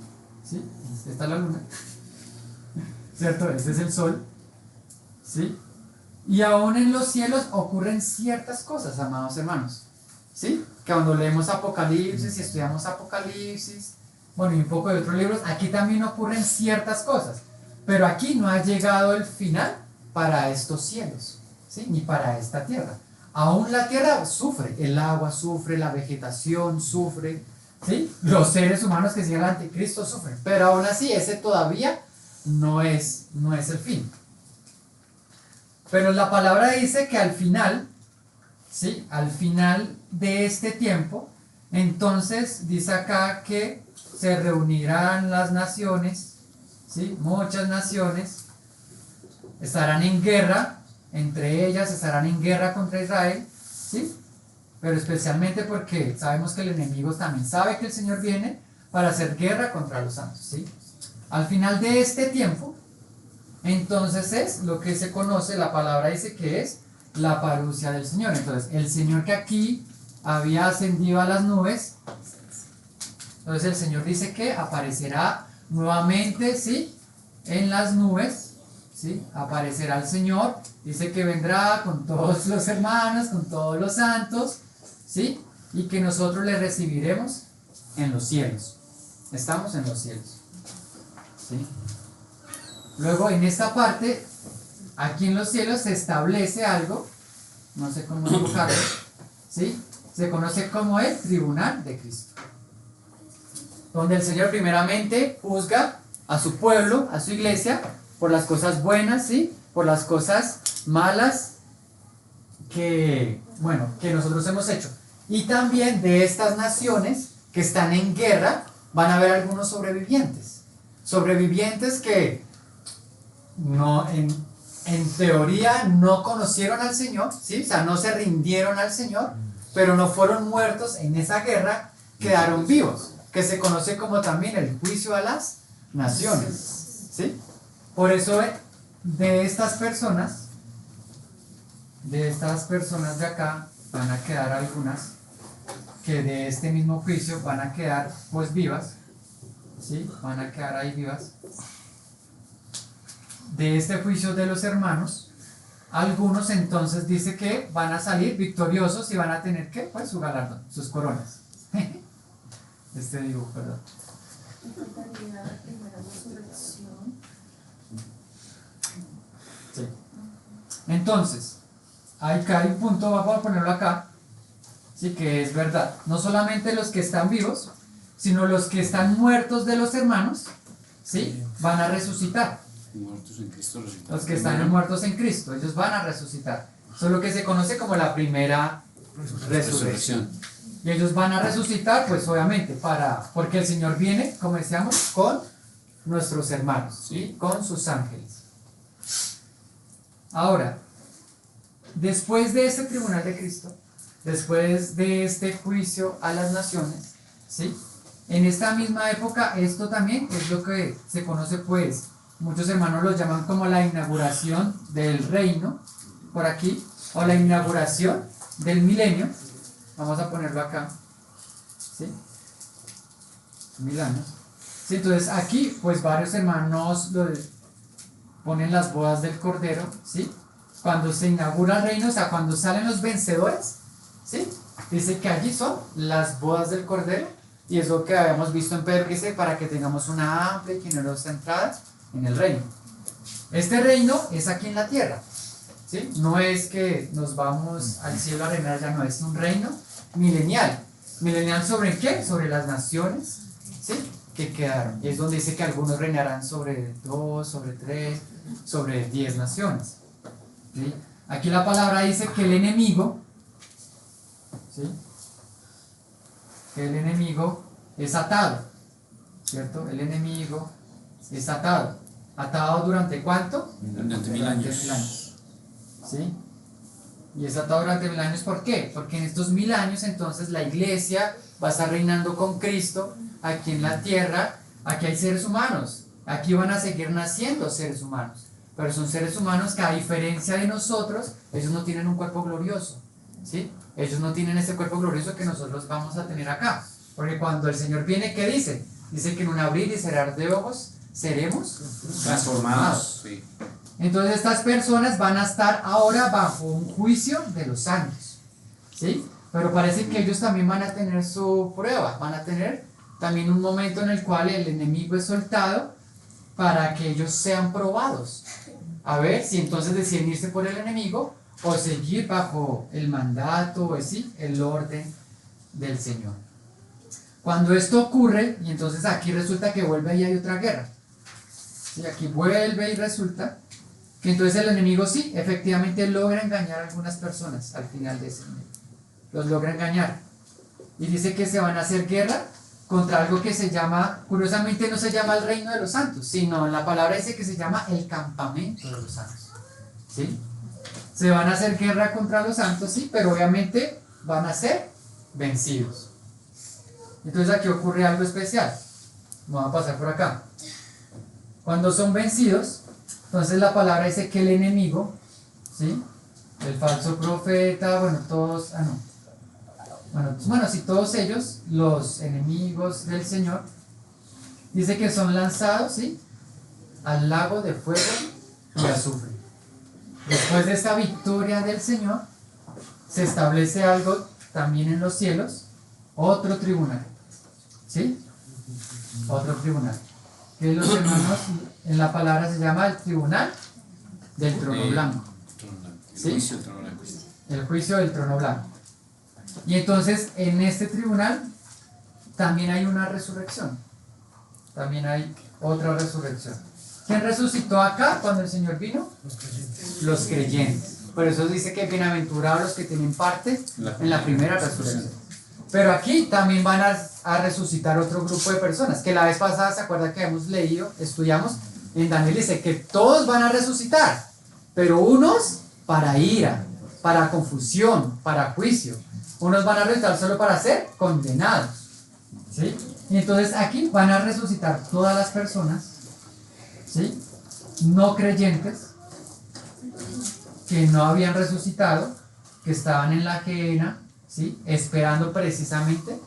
¿Sí? Esta está la luna, ¿cierto? Ese es el sol, ¿sí? Y aún en los cielos ocurren ciertas cosas, amados hermanos, ¿sí? Que cuando leemos Apocalipsis y estudiamos Apocalipsis, bueno, y un poco de otros libros, aquí también ocurren ciertas cosas, pero aquí no ha llegado el final para estos cielos, ¿sí? Ni para esta tierra. Aún la tierra sufre, el agua sufre, la vegetación sufre, ¿sí? Los seres humanos que siguen al anticristo sufren, pero aún así ese todavía no es el fin. Pero la palabra dice que al final, ¿sí? Al final de este tiempo, entonces dice acá que se reunirán las naciones, ¿sí? Muchas naciones estarán en guerra, entre ellas estarán en guerra contra Israel, ¿sí? Pero especialmente porque sabemos que el enemigo también sabe que el Señor viene para hacer guerra contra los santos, ¿sí? Al final de este tiempo, entonces es lo que se conoce, la palabra dice que es la parucia del Señor. Entonces, el Señor que aquí había ascendido a las nubes, entonces el Señor dice que aparecerá nuevamente, ¿sí? En las nubes, ¿sí? Aparecerá el Señor, dice que vendrá con todos los hermanos, con todos los santos, ¿sí? Y que nosotros le recibiremos en los cielos. Estamos en los cielos, ¿sí? Luego en esta parte, aquí en los cielos se establece algo, no sé cómo dibujarlo, ¿sí? Se conoce como el tribunal de Cristo, donde el Señor primeramente juzga a su pueblo, a su iglesia, por las cosas buenas, ¿sí? Por las cosas malas que nosotros hemos hecho. Y también de estas naciones que están en guerra, van a haber algunos sobrevivientes. Sobrevivientes que no, en teoría no conocieron al Señor, ¿sí? O sea, no se rindieron al Señor, pero no fueron muertos en esa guerra, quedaron vivos, que se conoce como también el juicio a las naciones, ¿sí? Por eso de estas personas de acá van a quedar algunas que de este mismo juicio van a quedar pues vivas, ¿sí? Van a quedar ahí vivas. De este juicio de los hermanos, algunos entonces dice que van a salir victoriosos y van a tener que, pues, su galardón, sus coronas. Este dibujo, perdón. Sí. Entonces, acá hay un punto, vamos a ponerlo acá, sí, que es verdad. No solamente los que están vivos, sino los que están muertos de los hermanos, ¿sí? Van a resucitar.
Muertos en Cristo resucitarán.
Los que están muertos en Cristo, ellos van a resucitar. Eso es lo que se conoce como la primera resurrección. Y ellos van a resucitar, pues obviamente, porque el Señor viene, como decíamos, con nuestros hermanos, ¿sí? Con sus ángeles. Ahora, después de este tribunal de Cristo, después de este juicio a las naciones, ¿sí? En esta misma época, esto también es lo que se conoce, pues, muchos hermanos lo llaman como la inauguración del reino, por aquí, o la inauguración del milenio. Vamos a ponerlo acá, ¿sí? 1000 años. Sí, entonces aquí, pues varios hermanos ponen las bodas del Cordero, ¿sí? Cuando se inaugura el reino, o sea, cuando salen los vencedores, ¿sí? Dice que allí son las bodas del Cordero, y es lo que habíamos visto en Pedro, que dice, para que tengamos una amplia y generosa entrada en el reino. Este reino es aquí en la tierra, ¿sí? No es que nos vamos al cielo a reinar, ya no, es un reino milenial. ¿Milenial sobre qué? Sobre las naciones, ¿sí? Que quedaron. Y es donde dice que algunos reinarán sobre 2, sobre 3, sobre 10 naciones, ¿sí? Aquí la palabra dice que el enemigo, ¿sí? Que el enemigo es atado, ¿cierto? El enemigo es atado. ¿Atado durante cuánto?
Durante 1000 años.
1000 años. ¿Sí? Y es atado durante 1000 años, ¿por qué? Porque en estos 1000 años entonces la iglesia va a estar reinando con Cristo aquí en la tierra. Aquí hay seres humanos, aquí van a seguir naciendo seres humanos, pero son seres humanos que, a diferencia de nosotros, ellos no tienen un cuerpo glorioso, ¿sí? Ellos no tienen ese cuerpo glorioso que nosotros vamos a tener acá, porque cuando el Señor viene, ¿qué dice? Dice que en un abrir y cerrar de ojos seremos transformados.
Sí.
Entonces estas personas van a estar ahora bajo un juicio de los santos, ¿sí? Pero parece que ellos también van a tener su prueba, van a tener también un momento en el cual el enemigo es soltado para que ellos sean probados. A ver si entonces deciden irse por el enemigo o seguir bajo el mandato, ¿sí? El orden del Señor. Cuando esto ocurre, y entonces aquí resulta que vuelve y hay otra guerra. ¿Sí? Aquí vuelve y resulta que entonces el enemigo sí, efectivamente logra engañar a algunas personas al final de ese mes. Los logra engañar. Y dice que se van a hacer guerra contra algo que se llama, curiosamente no se llama el reino de los santos, sino en la palabra dice que se llama el campamento de los santos. ¿Sí? Se van a hacer guerra contra los santos, sí, pero obviamente van a ser vencidos. Entonces aquí ocurre algo especial. Vamos a pasar por acá. Cuando son vencidos, entonces la palabra dice que el enemigo, ¿sí? El falso profeta, bueno, todos, sí, todos ellos, los enemigos del Señor, dice que son lanzados, ¿sí? Al lago de fuego y azufre. Después de esta victoria del Señor, se establece algo también en los cielos, otro tribunal, ¿sí? Otro tribunal. Que los hermanos, en la palabra se llama el tribunal del trono blanco.
El juicio del trono blanco.
El juicio del trono blanco. Y entonces en este tribunal también hay una resurrección. También hay otra resurrección. ¿Quién resucitó acá cuando el Señor vino? Los creyentes. Por eso dice que bienaventurados los que tienen parte en la primera resurrección. Pero aquí también van a resucitar otro grupo de personas, que la vez pasada, ¿se acuerda que hemos leído, estudiamos? En Daniel dice que todos van a resucitar, pero unos para ira, para confusión, para juicio. Unos van a resucitar solo para ser condenados, ¿sí? Y entonces aquí van a resucitar todas las personas, ¿sí? No creyentes, que no habían resucitado, que estaban en la gehenna, ¿sí? Esperando precisamente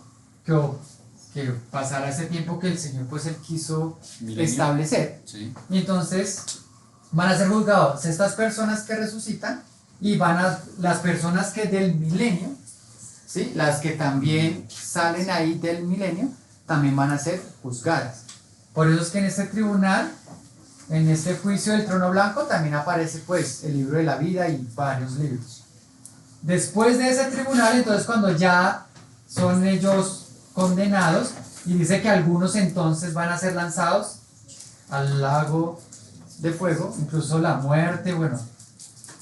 que pasara ese tiempo que el Señor pues él quiso establecer.
Sí.
Y entonces van a ser juzgados estas personas que resucitan y las personas que del milenio, ¿sí? Las que también salen ahí del milenio, también van a ser juzgadas. Por eso es que en este tribunal, en este juicio del trono blanco, también aparece pues el libro de la vida y varios libros. Después de ese tribunal, entonces cuando ya son ellos condenados, y dice que algunos entonces van a ser lanzados al lago de fuego, incluso la muerte, bueno,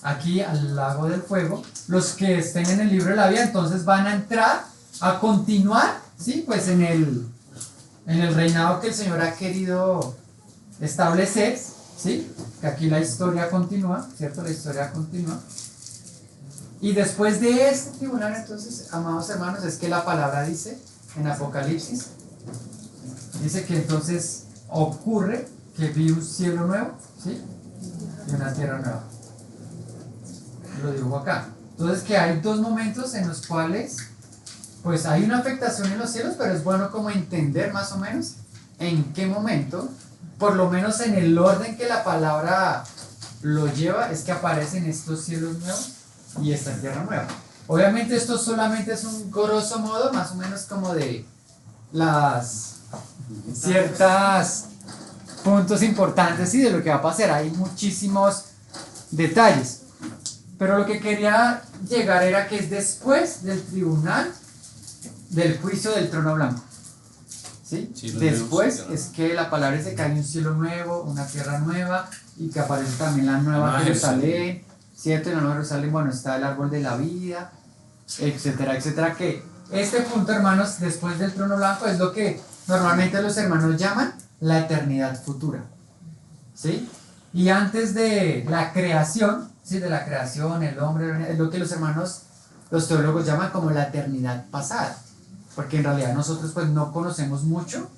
aquí al lago del fuego, los que estén en el libro de la vida entonces van a entrar a continuar, ¿sí? Pues en el reinado que el Señor ha querido establecer, ¿sí? Que aquí la historia continúa, ¿cierto? La historia continúa. Y después de este tribunal, entonces, amados hermanos, es que la palabra dice en Apocalipsis, dice que entonces ocurre que vi un cielo nuevo, ¿sí? Y una tierra nueva. Lo digo acá. Entonces que hay dos momentos en los cuales pues hay una afectación en los cielos, pero es bueno como entender más o menos en qué momento, por lo menos en el orden que la palabra lo lleva, es que aparecen estos cielos nuevos y esta tierra nueva. Obviamente esto solamente es un grosso modo, más o menos como de las ciertas puntos importantes y de lo que va a pasar. Hay muchísimos detalles, pero lo que quería llegar era que es después del tribunal del juicio del trono blanco, ¿sí? Sí, después es que la palabra dice que hay un cielo nuevo, una tierra nueva, y que aparece también la nueva Jerusalén, ¿cierto? En la nueva Jerusalén, bueno, está el árbol de la vida, etcétera, etcétera. Que este punto, hermanos, después del trono blanco es lo que normalmente los hermanos llaman la eternidad futura, ¿sí? Y antes de la creación, sí, de la creación, el hombre, es lo que los hermanos, los teólogos llaman como la eternidad pasada, porque en realidad nosotros pues no conocemos mucho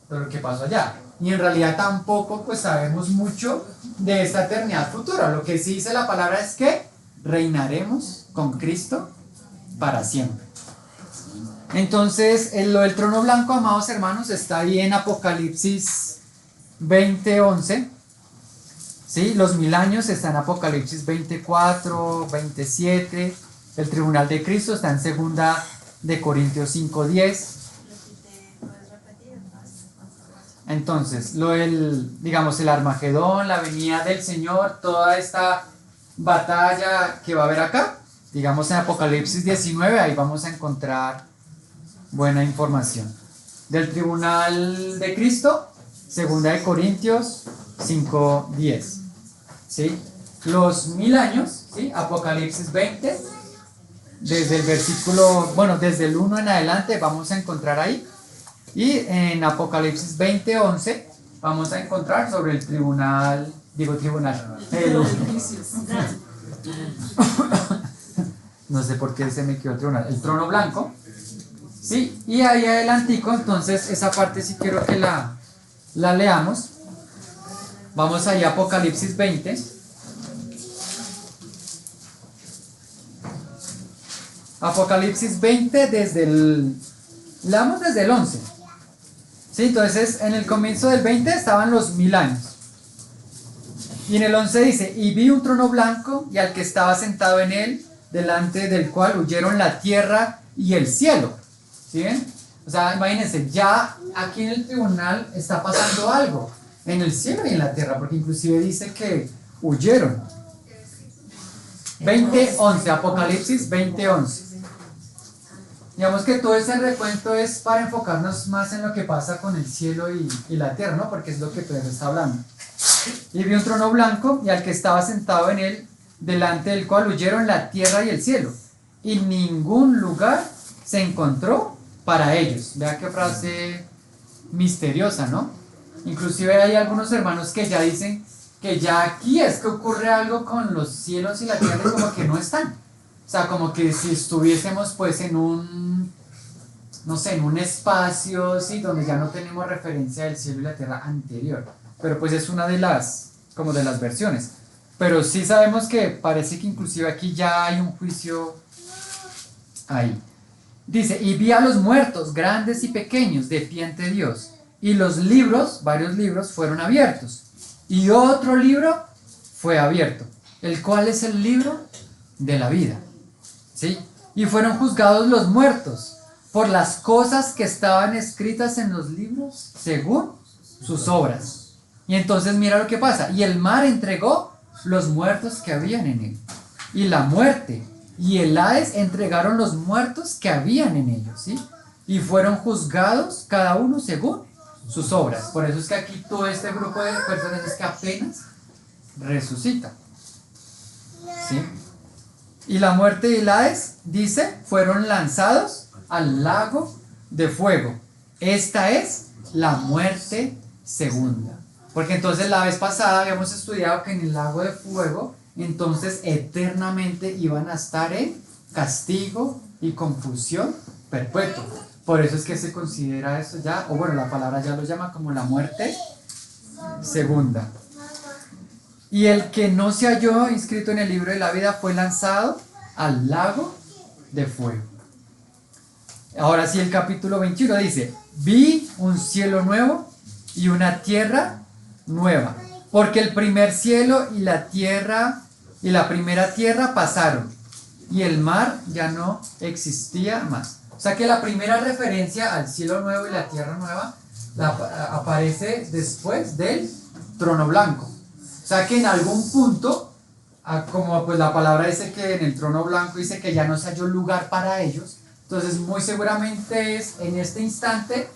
de lo que pasó allá, y en realidad tampoco pues sabemos mucho de esta eternidad futura. Lo que sí dice la palabra es que reinaremos con Cristo para siempre. Entonces, lo del trono blanco, amados hermanos, está ahí en Apocalipsis 20:11. ¿Sí? Los 1000 años está en Apocalipsis 24, 27. El tribunal de Cristo está en 2 Corintios 5:10. Entonces, digamos, el Armagedón, la venida del Señor, toda esta batalla que va a haber acá, digamos en Apocalipsis 19, ahí vamos a encontrar buena información. Del tribunal de Cristo, 2 Corintios 5:10. ¿Sí? Los 1000 años, ¿sí? Apocalipsis 20, desde el versículo, bueno, desde el 1 en adelante vamos a encontrar ahí. Y en Apocalipsis 20:11 vamos a encontrar sobre el tribunal, no sé por qué se me quedó el tribunal, el trono blanco, ¿sí? Y ahí adelantico, entonces esa parte sí quiero que la leamos. Vamos ahí a Apocalipsis 20. Apocalipsis 20 leamos desde el 11. ¿Sí? Entonces en el comienzo del 20 estaban los 1000 años. Y en el 11 dice, y vi un trono blanco y al que estaba sentado en él, delante del cual huyeron la tierra y el cielo. ¿Sí ven? O sea, imagínense, ya aquí en el tribunal está pasando algo, en el cielo y en la tierra, porque inclusive dice que huyeron. 20:11, Apocalipsis 20:11. Digamos que todo ese recuento es para enfocarnos más en lo que pasa con el cielo y la tierra, ¿no? Porque es lo que Pedro está hablando. Y vi un trono blanco y al que estaba sentado en él, delante del cual huyeron la tierra y el cielo, y ningún lugar se encontró para ellos. Vea qué frase misteriosa, ¿no? Inclusive hay algunos hermanos que ya dicen que ya aquí es que ocurre algo con los cielos y la tierra y como que no están. O sea, como que si estuviésemos pues en un, no sé, en un espacio, sí, donde ya no tenemos referencia del cielo y la tierra anterior. Pero pues es una de las versiones. Pero sí sabemos que parece que inclusive aquí ya hay un juicio ahí. Dice, y vi a los muertos, grandes y pequeños, de pie ante Dios. Y los libros, varios libros, fueron abiertos. Y otro libro fue abierto, el cual es el libro de la vida. ¿Sí? Y fueron juzgados los muertos por las cosas que estaban escritas en los libros según sus obras. Y entonces mira lo que pasa. Y el mar entregó los muertos que habían en él. Y la muerte y el Hades entregaron los muertos que habían en ellos, ¿sí? Y fueron juzgados cada uno según sus obras. Por eso es que aquí todo este grupo de personas es que apenas resucita, ¿sí? Y la muerte y el Hades, dice, fueron lanzados al lago de fuego. Esta es la muerte segunda. Porque entonces la vez pasada habíamos estudiado que en el lago de fuego, entonces eternamente iban a estar en castigo y confusión perpetua. Por eso es que se considera eso ya, o bueno, la palabra ya lo llama como la muerte segunda. Y el que no se halló inscrito en el libro de la vida fue lanzado al lago de fuego. Ahora sí, el capítulo 21 dice, vi un cielo nuevo y una tierra nueva, porque el primer cielo y la primera tierra pasaron, y el mar ya no existía más. O sea que la primera referencia al cielo nuevo y la tierra nueva aparece después del trono blanco. O sea que en algún punto, como pues la palabra dice que en el trono blanco dice que ya no se halló lugar para ellos, entonces muy seguramente es en este instante,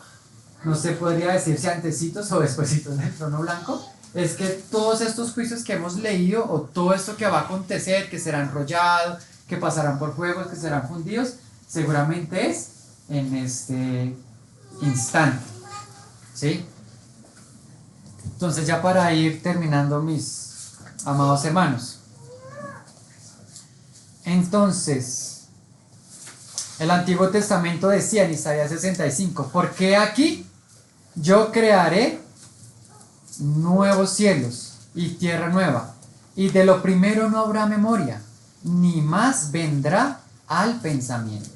no se podría decir si antecitos o despuesitos del trono blanco, es que todos estos juicios que hemos leído o todo esto que va a acontecer, que será enrollado, que pasarán por fuegos, que serán fundidos, seguramente es en este instante, ¿sí? Entonces ya para ir terminando, mis amados hermanos, Entonces, el Antiguo Testamento decía en Isaías 65, porque aquí yo crearé nuevos cielos y tierra nueva, y de lo primero no habrá memoria, ni más vendrá al pensamiento.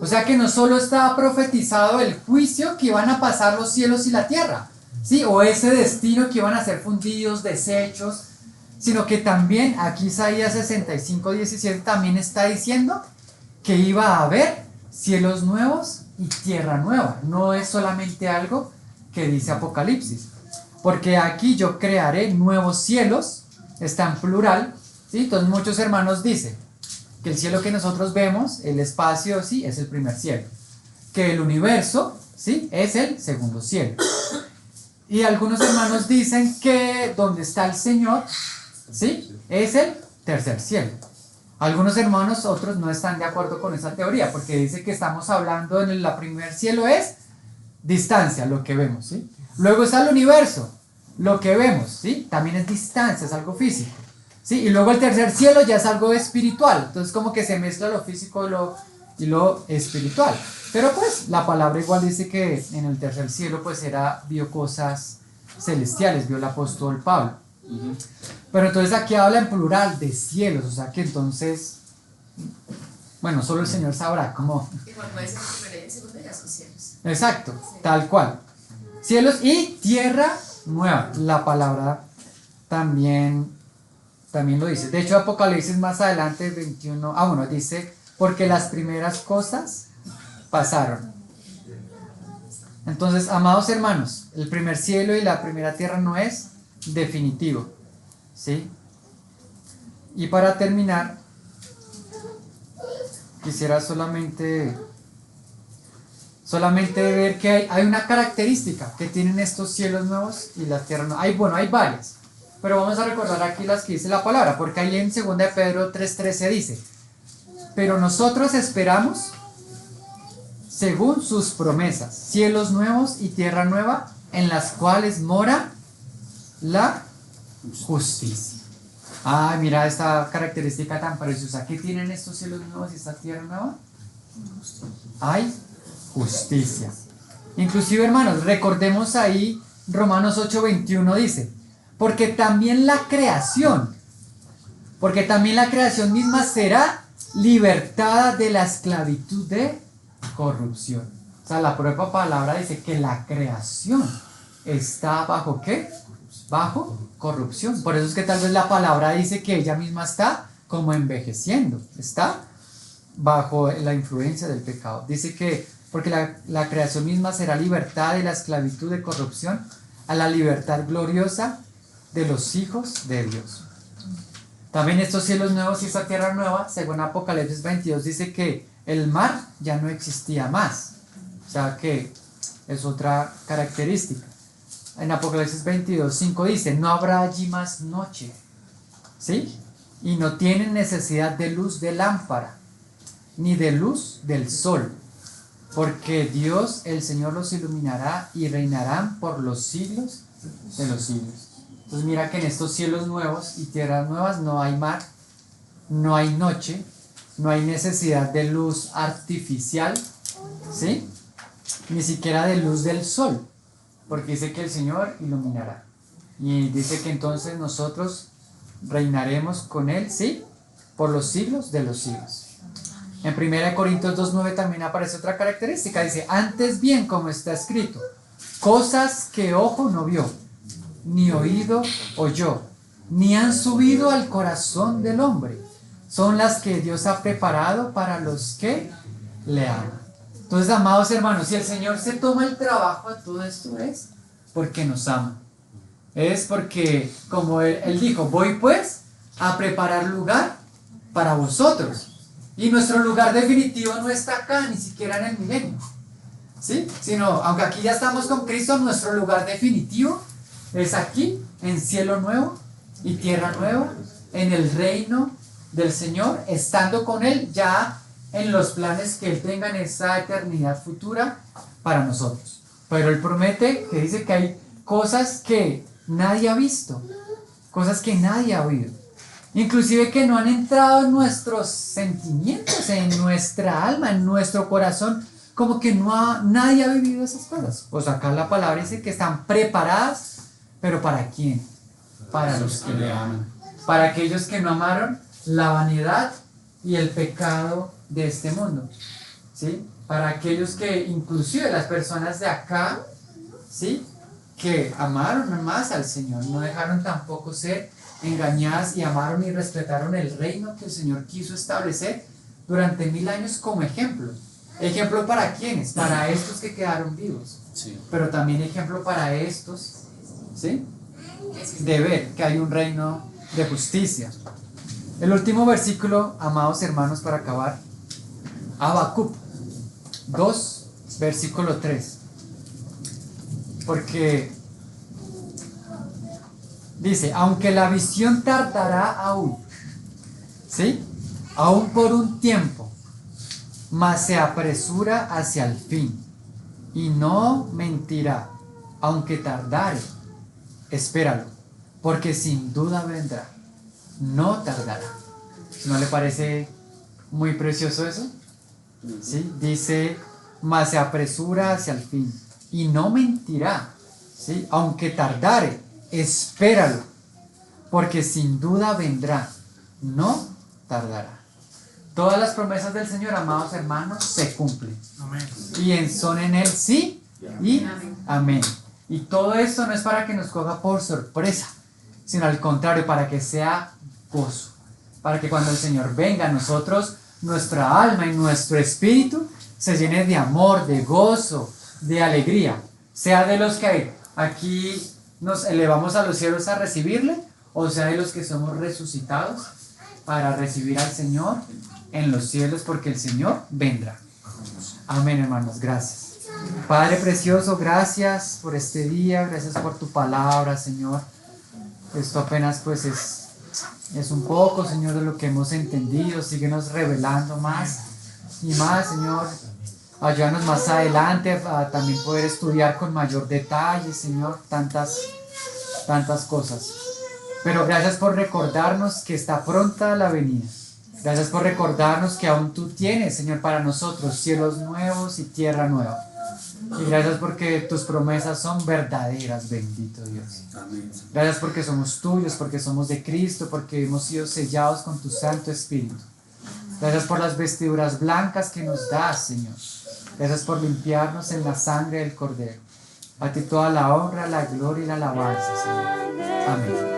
O sea que no solo estaba profetizado el juicio que iban a pasar los cielos y la tierra, ¿sí? O ese destino que iban a ser fundidos, deshechos, sino que también aquí Isaías 65:17 también está diciendo que iba a haber cielos nuevos y tierra nueva. No es solamente algo que dice Apocalipsis, porque aquí yo crearé nuevos cielos, está en plural, ¿sí? Entonces muchos hermanos dicen que el cielo que nosotros vemos, el espacio, sí, es el primer cielo, que el universo, sí, es el segundo cielo. Y algunos hermanos dicen que donde está el Señor, sí, es el tercer cielo. Algunos hermanos, otros no están de acuerdo con esa teoría, porque dice que estamos hablando en el primer cielo es distancia, lo que vemos, ¿sí? Luego está el universo, lo que vemos, ¿sí? También es distancia, es algo físico, ¿sí? Y luego el tercer cielo ya es algo espiritual, entonces como que se mezcla lo físico y lo espiritual. Pero pues la palabra igual dice que en el tercer cielo pues vio cosas celestiales, vio el apóstol Pablo. Pero entonces aquí habla en plural de cielos, o sea que entonces, bueno, solo el Señor sabrá cómo.
Igual puede ser el primero y el segundo ya son cielos.
Exacto, tal cual. Cielos y tierra nueva. La palabra también lo dice. De hecho, Apocalipsis más adelante, 21, dice, porque las primeras cosas pasaron. Entonces, amados hermanos, el primer cielo y la primera tierra no es definitivo, ¿sí? Y para terminar, quisiera solamente ver que hay una característica que tienen estos cielos nuevos y las tierras nuevas. Hay varias, pero vamos a recordar aquí las que dice la palabra, porque ahí en 2 de Pedro 3:13 dice, pero nosotros esperamos según sus promesas, cielos nuevos y tierra nueva, en las cuales mora la justicia. Ay, mira esta característica tan preciosa. ¿Qué tienen estos cielos nuevos y esta tierra nueva? Hay justicia. Inclusive, hermanos, recordemos ahí Romanos 8:21 dice, porque también la creación misma será libertada de la esclavitud de corrupción. O sea, la propia palabra dice que la creación está bajo ¿qué? Bajo corrupción. Por eso es que tal vez la palabra dice que ella misma está como envejeciendo, está bajo la influencia del pecado. Dice que porque la creación misma será libertada de la esclavitud de corrupción a la libertad gloriosa de los hijos de Dios. También estos cielos nuevos y esta tierra nueva, según Apocalipsis 22, dice que el mar ya no existía más. O sea que es otra característica. En Apocalipsis 22:5 dice, no habrá allí más noche, ¿sí? Y no tienen necesidad de luz de lámpara, ni de luz del sol, porque Dios, el Señor, los iluminará y reinarán por los siglos de los siglos. Entonces mira que en estos cielos nuevos y tierras nuevas no hay mar, no hay noche, no hay necesidad de luz artificial, ¿sí? Ni siquiera de luz del sol, porque dice que el Señor iluminará. Y dice que entonces nosotros reinaremos con Él, ¿sí? Por los siglos de los siglos. En 1 Corintios 2:9 también aparece otra característica. Dice, antes bien, como está escrito, cosas que ojo no vio, ni oído oyó, ni han subido al corazón del hombre, son las que Dios ha preparado para los que le aman. Entonces, amados hermanos, si el Señor se toma el trabajo de todo esto es porque nos ama. Es porque, como Él dijo, voy pues a preparar lugar para vosotros. Y nuestro lugar definitivo no está acá, ni siquiera en el milenio, ¿sí? Sino, aunque aquí ya estamos con Cristo, nuestro lugar definitivo es aquí, en cielo nuevo y tierra nueva, en el reino del Señor, estando con Él ya en los planes que Él tenga en esa eternidad futura para nosotros. Pero Él promete que dice que hay cosas que nadie ha visto, cosas que nadie ha oído. Inclusive que no han entrado en nuestros sentimientos, en nuestra alma, en nuestro corazón, como que nadie ha vivido esas cosas. Pues acá la palabra dice que están preparadas, pero ¿para quién? Para los que le aman. Para aquellos que no amaron la vanidad y el pecado de este mundo. ¿Sí? Para aquellos que, inclusive las personas de acá, ¿sí? Que amaron más al Señor, no dejaron tampoco ser engañadas y amaron y respetaron el reino que el Señor quiso establecer durante 1000 años como ejemplo. ¿Ejemplo para quiénes? Para estos que quedaron vivos.
Sí.
Pero también ejemplo para estos, ¿sí? De ver que hay un reino de justicia. El último versículo, amados hermanos, para acabar. Habacuc 2, versículo 3. Porque dice, aunque la visión tardará aún, ¿sí? Aún por un tiempo, mas se apresura hacia el fin, y no mentirá, aunque tardare, espéralo, porque sin duda vendrá, no tardará. ¿No le parece muy precioso eso? ¿Sí? Dice, mas se apresura hacia el fin, y no mentirá, ¿sí? Aunque tardare, espéralo, porque sin duda vendrá, no tardará. Todas las promesas del Señor, amados hermanos, se cumplen.
Amén.
Y son en Él sí y amén. Y todo esto no es para que nos coja por sorpresa, sino al contrario, para que sea gozo. Para que cuando el Señor venga a nosotros, nuestra alma y nuestro espíritu se llene de amor, de gozo, de alegría. Sea de los que aquí nos elevamos a los cielos a recibirle, o sea de los que somos resucitados para recibir al Señor en los cielos, porque el Señor vendrá. Amén, hermanos, gracias. Padre precioso, gracias por este día, gracias por tu palabra, Señor. Esto apenas pues es un poco, Señor, de lo que hemos entendido. Síguenos revelando más y más, Señor. Ayúdanos más adelante a también poder estudiar con mayor detalle, Señor, tantas cosas. Pero gracias por recordarnos que está pronta la venida. Gracias por recordarnos que aún tú tienes, Señor, para nosotros cielos nuevos y tierra nueva. Y gracias porque tus promesas son verdaderas, bendito Dios.
Amén.
Gracias porque somos tuyos, porque somos de Cristo, porque hemos sido sellados con tu Santo Espíritu. Gracias por las vestiduras blancas que nos das, Señor. Gracias por limpiarnos en la sangre del Cordero. A ti toda la honra, la gloria y la alabanza, Señor. Amén.